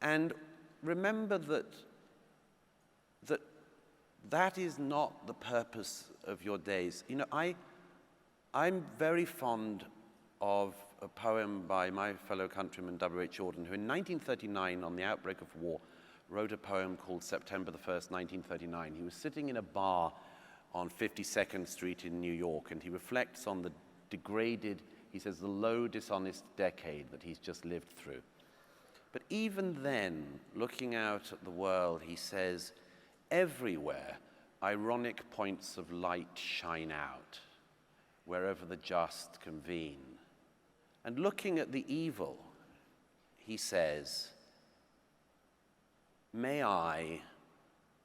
And remember that is not the purpose of your days. I'm very fond of a poem by my fellow countryman W.H. Auden, who in 1939, on the outbreak of war, wrote a poem called September the 1st, 1939. He was sitting in a bar on 52nd Street in New York, and he reflects on the degraded, he says, the low, dishonest decade that he's just lived through. But even then, looking out at the world, he says, everywhere, ironic points of light shine out, wherever the just convene. And looking at the evil, he says, may I,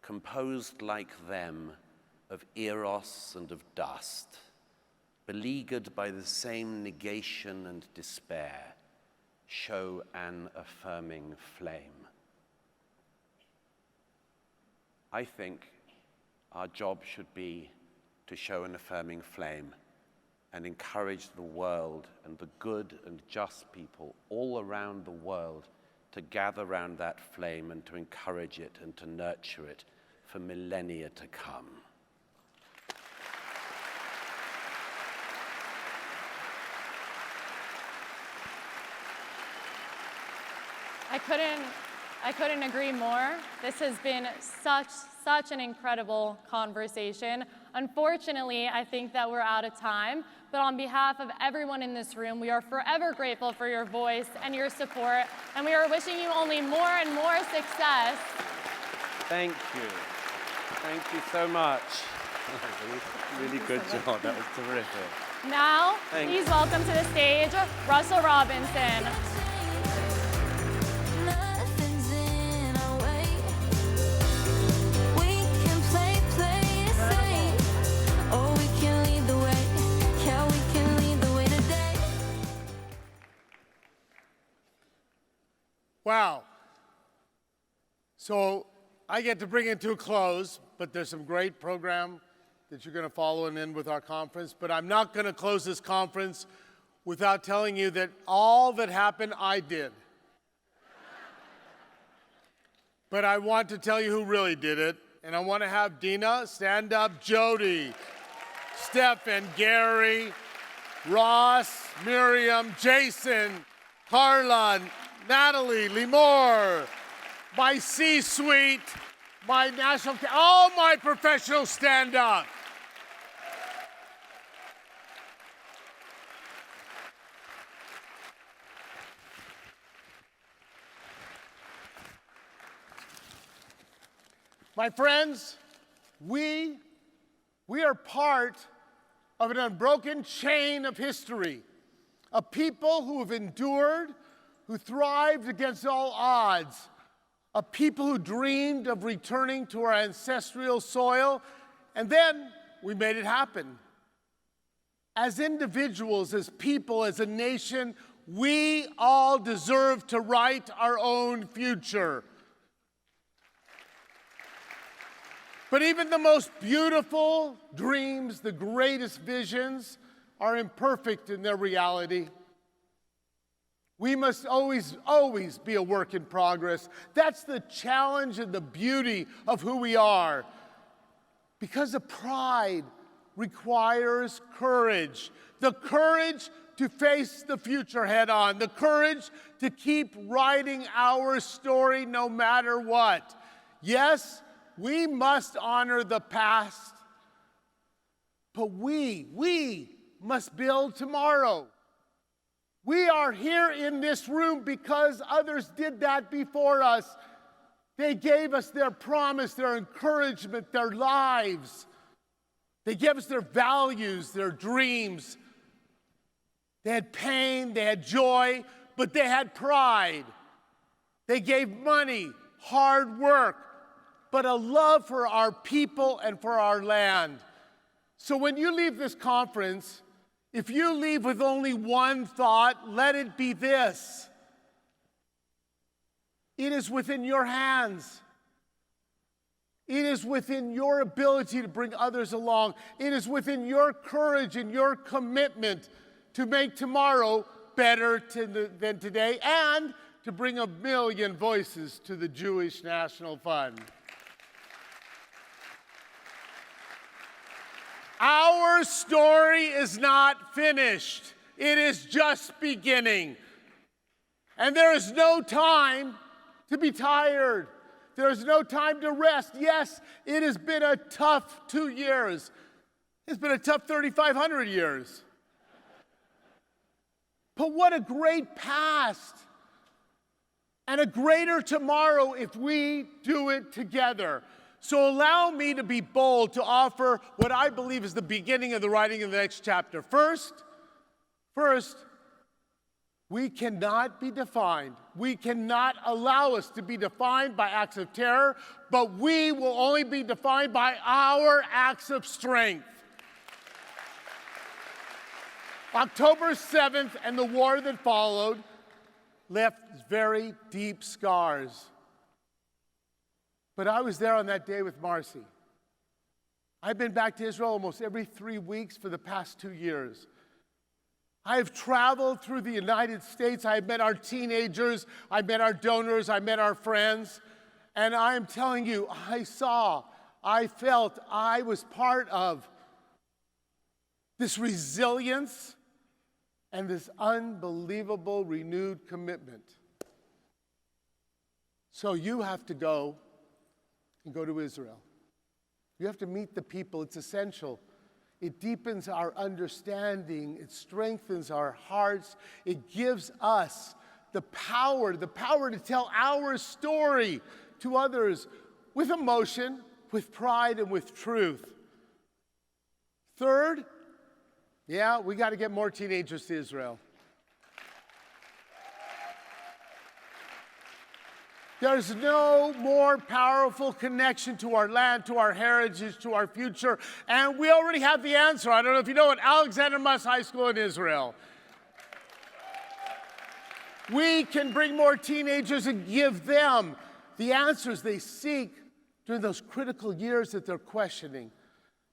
composed like them of eros and of dust, beleaguered by the same negation and despair, show an affirming flame. I think our job should be to show an affirming flame and encourage the world and the good and just people all around the world to gather around that flame and to encourage it and to nurture it for millennia to come. I couldn't agree more. This has been such an incredible conversation. Unfortunately, I think that we're out of time, but on behalf of everyone in this room, we are forever grateful for your voice and your support, and we are wishing you only more and more success. Thank you. Thank you so much. Really good job. That was terrific. Now, please welcome to the stage, Russell Robinson. Wow. So I get to bring it to a close, but there's some great program that you're going to follow and end with our conference. But I'm not going to close this conference without telling you that all that happened, I did. But I want to tell you who really did it. And I want to have Dina stand up, Jody, Stephen, Gary, Ross, Miriam, Jason, Carla, Natalie, Limor, my C-suite, my national, all my professionals stand up. My friends, we are part of an unbroken chain of history, a people who have endured, who thrived against all odds, a people who dreamed of returning to our ancestral soil, and then we made it happen. As individuals, as people, as a nation, we all deserve to write our own future. But even the most beautiful dreams, the greatest visions, are imperfect in their reality. We must always be a work in progress. That's the challenge and the beauty of who we are. Because the pride requires courage. The courage to face the future head on. The courage to keep writing our story no matter what. Yes, we must honor the past, but we must build tomorrow. We are here in this room because others did that before us. They gave us their promise, their encouragement, their lives. They gave us their values, their dreams. They had pain, they had joy, but they had pride. They gave money, hard work, but a love for our people and for our land. So when you leave this conference, if you leave with only one thought, let it be this: it is within your hands. It is within your ability to bring others along. It is within your courage and your commitment to make tomorrow better than today, and to bring 1 million voices to the Jewish National Fund. Our story is not finished. It is just beginning. And there is no time to be tired. There is no time to rest. Yes, it has been a tough 2 years. It's been a tough 3,500 years. But what a great past and a greater tomorrow if we do it together. So allow me to be bold to offer what I believe is the beginning of the writing of the next chapter. First, we cannot be defined. We cannot allow us to be defined by acts of terror, but we will only be defined by our acts of strength. October 7th and the war that followed left very deep scars. But I was there on that day with Marcy. I've been back to Israel almost every 3 weeks for the past 2 years. I have traveled through the United States. I have met our teenagers, I met our donors, I met our friends. And I am telling you, I saw, I felt, I was part of this resilience and this unbelievable renewed commitment. So you have to go and go to Israel. You have to meet the people. It's essential. It deepens our understanding. It strengthens our hearts. It gives us the power to tell our story to others with emotion, with pride, and with truth. Third, we got to get more teenagers to Israel. There's no more powerful connection to our land, to our heritage, to our future. And we already have the answer. I don't know if you know it, Alexander Muss High School in Israel. We can bring more teenagers and give them the answers they seek during those critical years that they're questioning,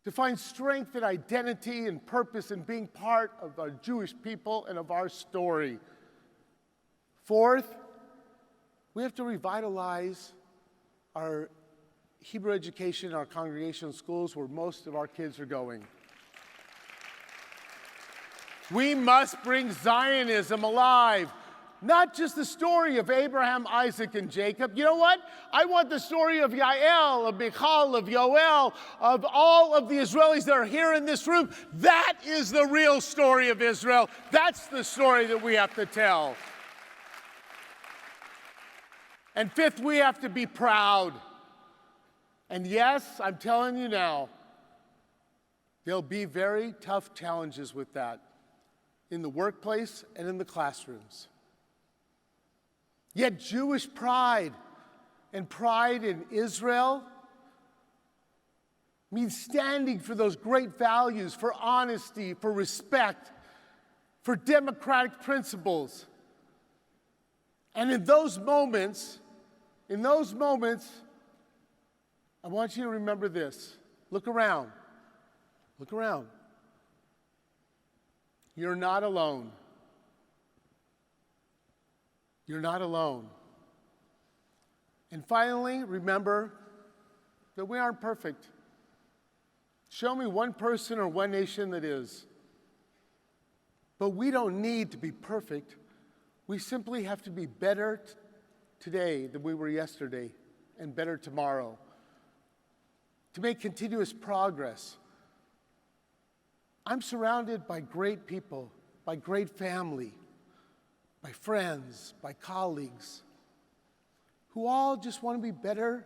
to find strength and identity and purpose in being part of our Jewish people and of our story. Fourth, we have to revitalize our Hebrew education in our congregational schools where most of our kids are going. We must bring Zionism alive. Not just the story of Abraham, Isaac, and Jacob. You know what? I want the story of Yael, of Michal, of Yoel, of all of the Israelis that are here in this room. That is the real story of Israel. That's the story that we have to tell. And fifth, we have to be proud. And yes, I'm telling you now, there'll be very tough challenges with that in the workplace and in the classrooms. Yet Jewish pride and pride in Israel means standing for those great values, for honesty, for respect, for democratic principles. And in those moments, I want you to remember this. Look around. Look around. You're not alone. You're not alone. And finally, remember that we aren't perfect. Show me one person or one nation that is. But we don't need to be perfect. We simply have to be better today than we were yesterday, and better tomorrow. to make continuous progress. I'm surrounded by great people, by great family, by friends, by colleagues, who all just want to be better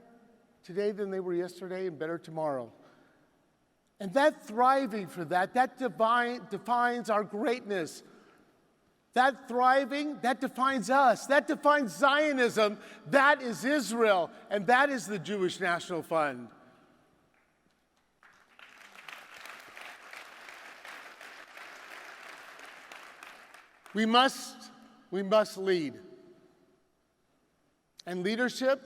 today than they were yesterday and better tomorrow. And that thriving for that defines our greatness. That thriving, that defines us. That defines Zionism. That is Israel, and that is the Jewish National Fund. We must lead. And leadership,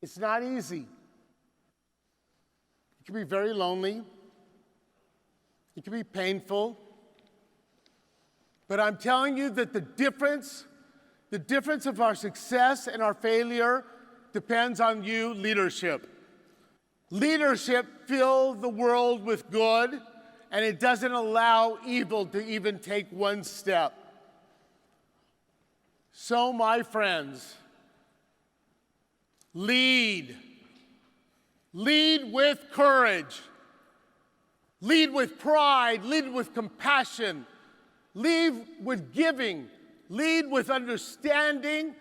it's not easy. It can be very lonely. It can be painful. But I'm telling you that the difference of our success and our failure depends on you, leadership. Leadership fills the world with good, and it doesn't allow evil to even take one step. So, my friends, lead. Lead with courage. Lead with pride. Lead with compassion. Lead with giving. Lead with understanding.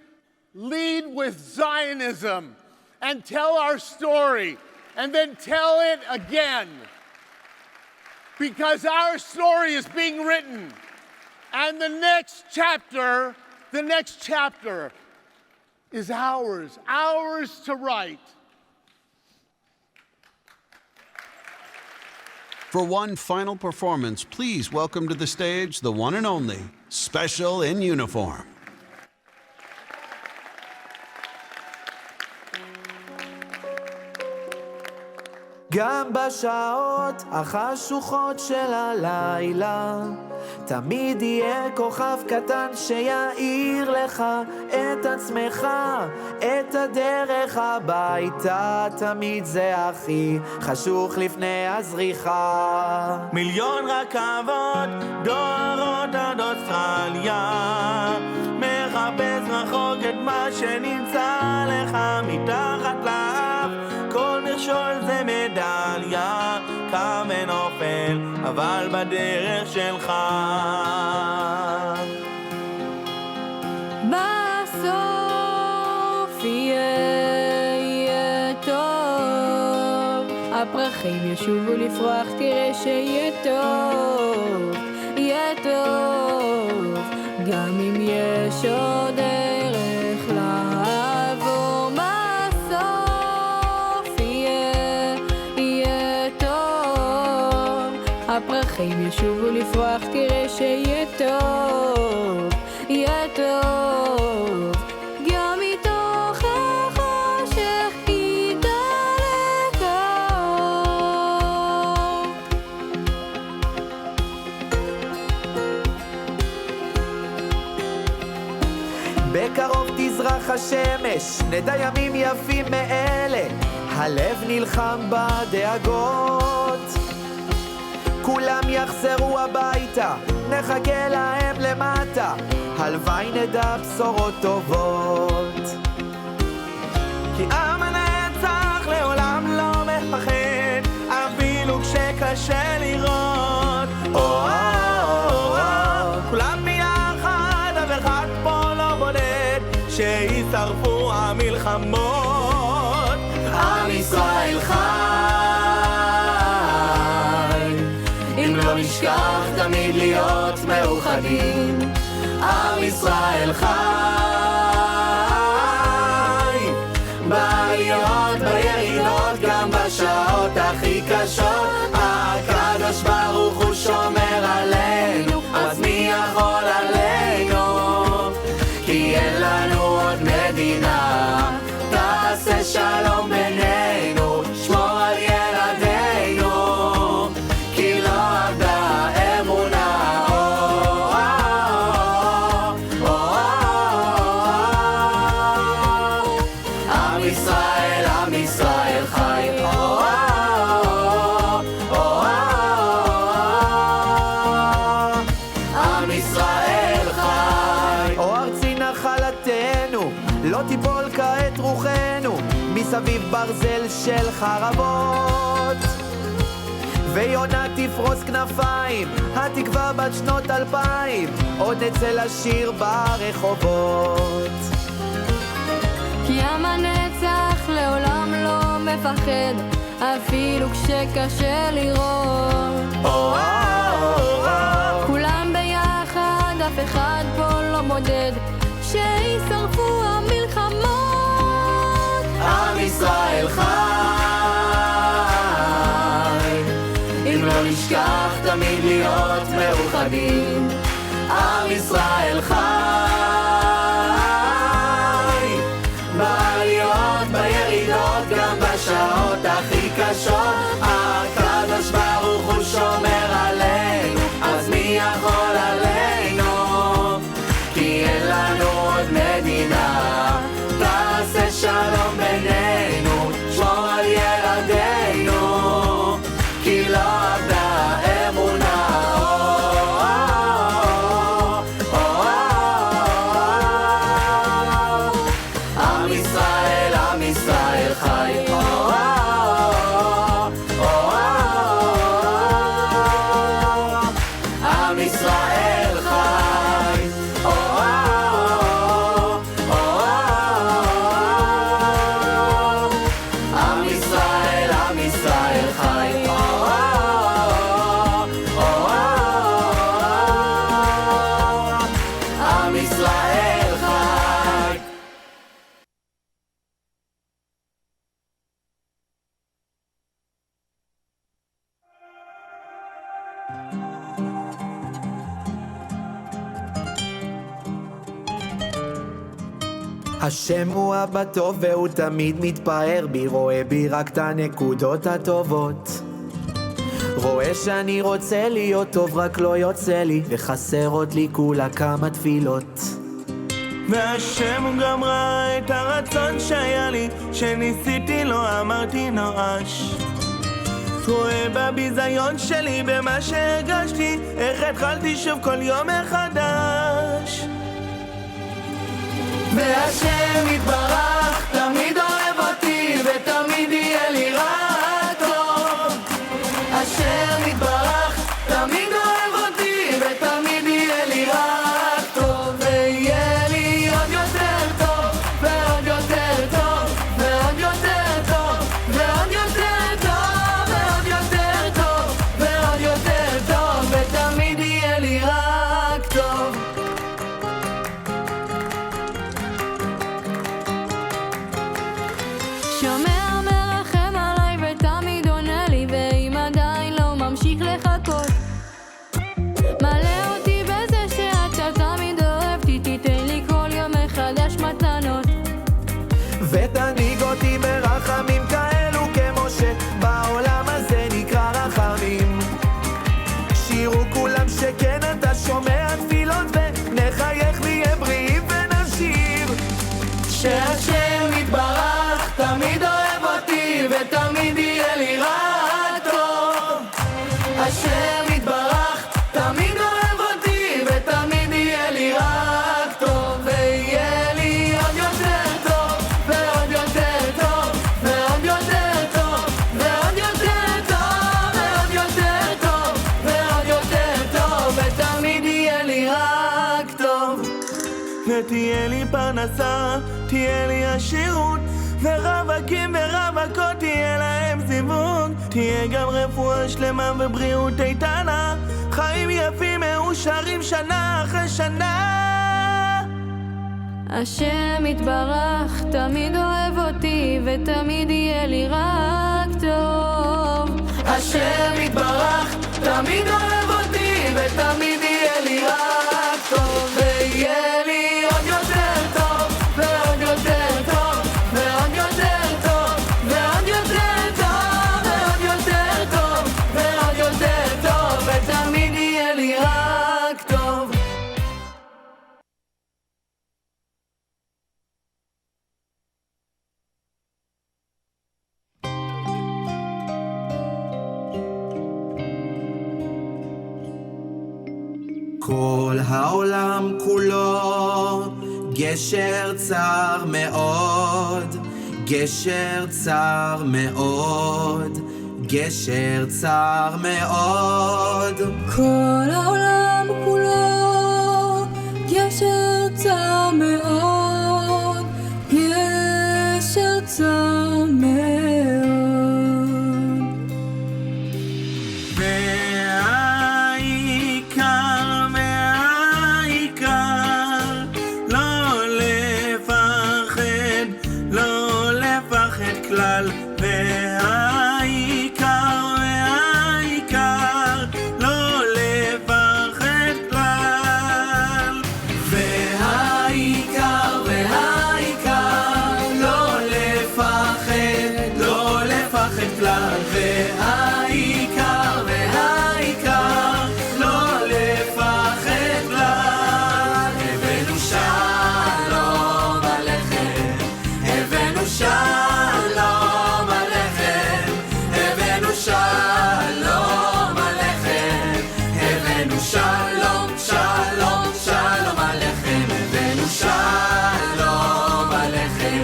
Lead with Zionism. And tell our story. And then tell it again. Because our story is being written. And the next chapter is ours to write. For one final performance, please welcome to the stage the one and only Special in Uniform. גם בשעות החשוכות של הלילה תמיד יהיה כוכב קטן שיעיר לך את עצמך, את הדרך הביתה. תמיד זה הכי חשוך לפני הזריחה. מיליון רכבות דורות עד אוסטרליה, מחפש רחוק את מה שנמצא לך מתחת לאף. כל מכשול זה מדליה, קם ונופל, אבל בדרך שלך. בסוף יהיה טוב, הפרחים ישובו לפרוח, תראה שיהיה טוב, יהיה טוב, גם אם יש עוד דרך לעבור. הפרחים ישובו לפרוח, תראה שיהיה טוב, יהיה טוב, גם מתוך החושך ידלק האור. בקרוב תזרח השמש, נדע ימים יפים מאלה, הלב נלחם בדאגות. כולם יחזרו הביתה, נחכה להם למטה, הלוואי נדע בשורות טובות. כי עם הנצח לעולם לא מפחד, אפילו כשקשה לראות. כולם ביחד, אף אחד פה לא בודד, שישרפו המלחמות. עם ישראל לא נשכח תמיד להיות מאוחדים. עם ישראל חי, בעליות בירידות, גם בשעות הכי קשות. הקדוש ברוך הוא שומר עלינו, אז מי יכול עלינו? כי אין לנו עוד מדינה. תעשה שלום בינינו, שמור על ילדינו, כי לא עבדה אמונה. עם ישראל חי. עם ישראל חי. או ארצי נחלתנו, לא תיפול כעת רוחנו, מסביב ברזל של חרבות, ויונה תפרוס כנפיים, התקווה בת שנות 2000, עוד נצא לשיר ברחובות. כי עם הנצח לעולם לא מפחד, אפילו כשקשה לראות. כולם ביחד, אף אחד פה לא מודד, שישרפו המלחמות. עם ישראל חי, אם לא נשכח תמיד להיות מאוחדים. עם ישראל חי, בעליות בירידות, גם בשעות הכי קשות. הקדוש ברוך הוא שומר עלינו, אז מי יכול עלינו? כי אין לנו עוד מדינה. תעשה שלום בינינו, שמור על ילדינו, כי לא אבדה אמונה. עם ישראל, עם ישראל חי. עם ישראל חי. עם ישראל, עם ישראל חי. עם ישראל חי. השם הוא אבא טוב והוא תמיד מתפאר בי, רואה בי רק את הנקודות הטובות, רואה שאני רוצה להיות טוב רק לא יוצא לי, וחסרות לי כולה כמה תפילות. והשם הוא גם ראה את הרצון שהיה לי, שניסיתי לא אמרתי נואש, רואה בביזיון שלי במה שהרגשתי, איך התחלתי שוב כל יום מחדש. והשם יתברך תמיד אוהב אותי, ותמיד יהיה לי רק טוב. השם יתברך תמיד אוהב אותי, ותמיד יהיה לי רק טוב. ויהיה לי עוד יותר טוב, ועוד יותר טוב, ועוד יותר טוב, ועוד יותר טוב, ועוד יותר טוב, ועוד יותר טוב, ותמיד יהיה לי רק טוב. שומע מרחם עליי ותמיד עונה לי, ואם עדיין לא ממשיך לחכות, מלא אותי בזה שאתה תמיד אוהבתי, תיתן לי כל יום מחדש מתנות, ותנהיג אותי ברחמים כאלו כמו שבעולם הזה נקרא רחמים. שירו כולם שכן אתה שומע תפילות, ונחייך נהיה בריאים ונשיר. שהשם יתברך תמיד אוהב אותי, ותמיד יהיה לי רק טוב. השם יתברך תמיד אוהב אותי, ותמיד יהיה לי רק טוב. ויהיה לי עוד יותר טוב, ועוד יותר טוב, ועוד יותר טוב, ועוד יותר טוב, ועוד יותר טוב, ועוד יותר טוב, ותמיד יהיה לי רק טוב. ותהיה לי פרנסה, תהיה לי עשירות, ורווקים ורווקות תהיה להם זיווג, תהיה גם רפואה שלמה ובריאות איתנה, חיים יפים מאושרים שנה אחרי שנה. השם יתברך תמיד אוהב אותי, ותמיד יהיה לי רק טוב. השם יתברך תמיד אוהב אותי, ותמיד יהיה לי רק טוב. ויהיה לי עוד יותר טוב, ועוד יותר טוב, ועוד יותר טוב, ועוד יותר טוב, ועוד יותר טוב, ועוד יותר טוב, ותמיד יהיה לי רק טוב. כל העולם כולו גשר צר מאוד, גשר צר מאוד, גשר צר מאוד. כל העולם כולו גשר צר מאוד, גשר צר מאוד. והעיקר, לא לפחד, לא לפחד כלל. והעיקר, לא לפחד כלל. והעיקר, לא לפחד, לא לפחד כלל. והעיקר, לא לפחד כלל. הבאנו שלום עליכם, הבאנו שלום עליכם, הבאנו שלום עליכם, הבאנו שלום, שלום, שלום עליכם, הבאנו שלום עליכם,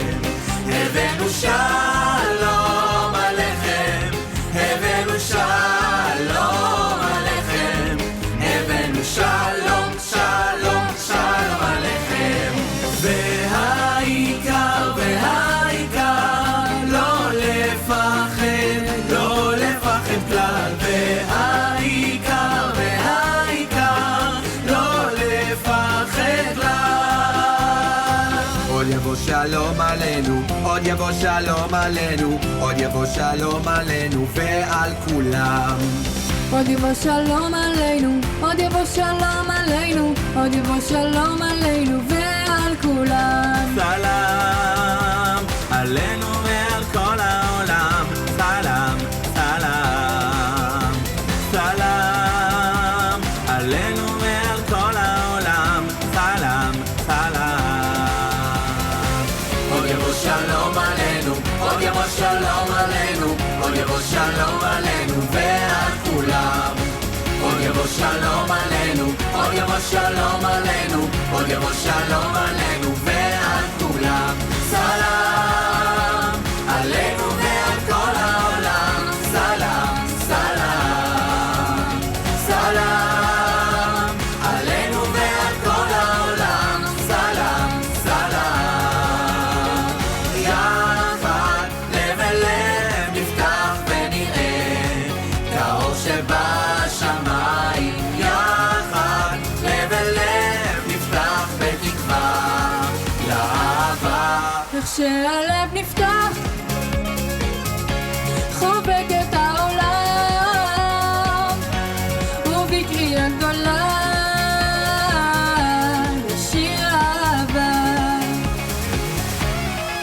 הבאנו שלום עליכם, הבאנו שלום עליכם, הבאנו שלום, שלום, שלום עליכם. והעיקר, לא לפחד, לא לפחד כלל. והעיקר, לא לפחד כלל. עוד יבוא שלום עלינו, עוד יבוא שלום עלינו, עוד יבוא שלום עלינו ועל כולם. עוד יבוא שלום עלינו, עוד יבוא שלום עלינו, עוד יבוא שלום עלינו ועל כולם. סלאם עלינו ועל כל העולם. סלאם, סלאם, סלאם עלינו ועל כל העולם. סלאם, סלאם. עוד יבוא שלום עלינו, עוד יבוא שלום עלינו, עוד יבוא שלום עלינו ועל כולם. עוד יבוא שלום עלינו, עוד יבוא שלום עלינו, עוד יבוא שלום עלינו ועל כולם. סלאם עלינו ועל כל העולם. סלאם, סלאם, סלאם עלינו ועל כל העולם. סלאם, סלאם. יחד לב אל לב נפתח ונראה את האור שבשמיים. יחד לב אל לב נפתח בתקווה לאהבה. איך שהלב נפתח חובק את העולם, ובקריאה גדולה לשיר אהבה.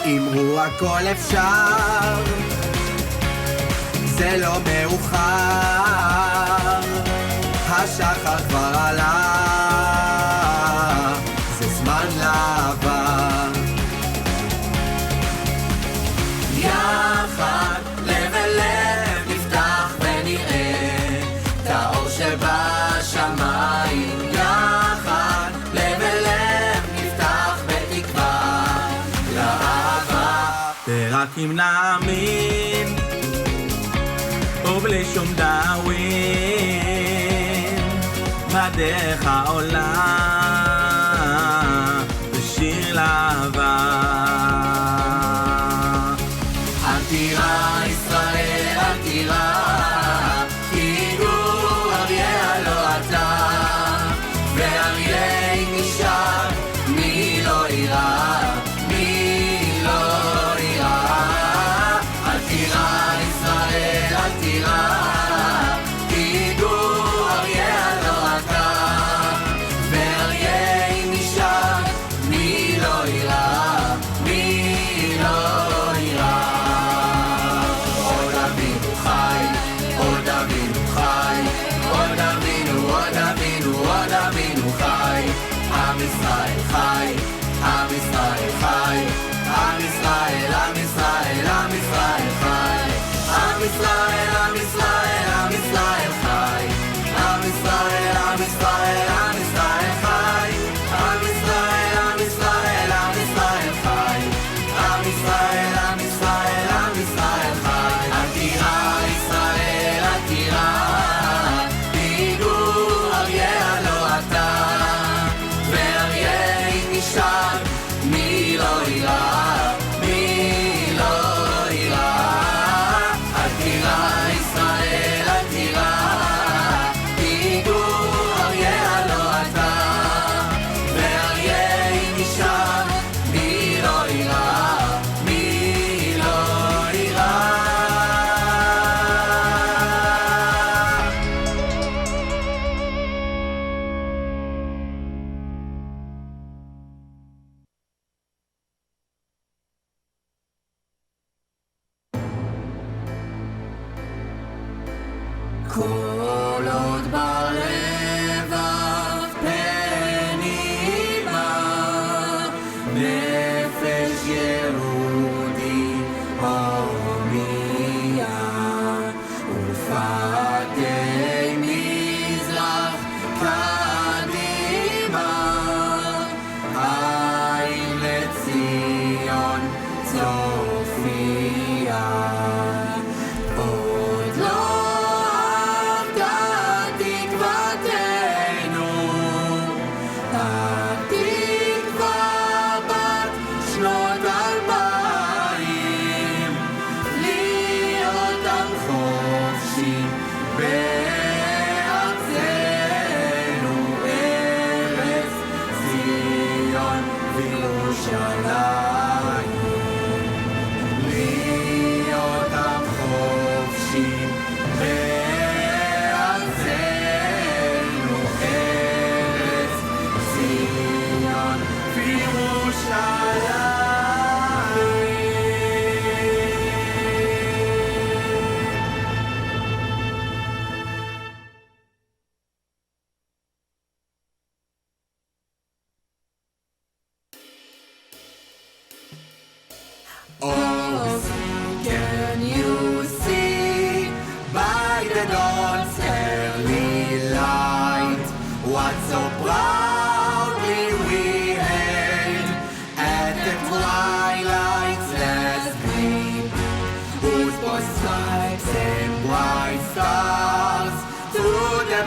אמרו הכל אפשר, זה לא מאוחר, השחר כבר עלה, זה זמן לאהבה. יחד לב אל לב נפתח ונראה את האור שבשמיים. יחד לב אל לב נפתח בתקווה לאהבה. ורק אם נאמין ובלי שום דאווין בדרך העולה בשיר לאהבה. אל תירא ישראל, אל תירא, כי גור אריה לא אתה, ואריה אם נשאר, מי לא ירא, מי לא ירא. אל תירא ישראל, אל תירא, כי גור אריה לא אתה, ואריה אם נשאר, מי לא ירא. תופיע. עוד לא עבדה תקוותנו, התקווה בת שנות 2000, להיות עם חופשי בארצנו, ארץ ציון וירושלים. להיות עם חופשי בארצנו, ארץ ציון וירושלים. Oh, can you see by the dawn's early light what so proudly we hailed at the twilight's last gleam, whose stripes and bright stars through the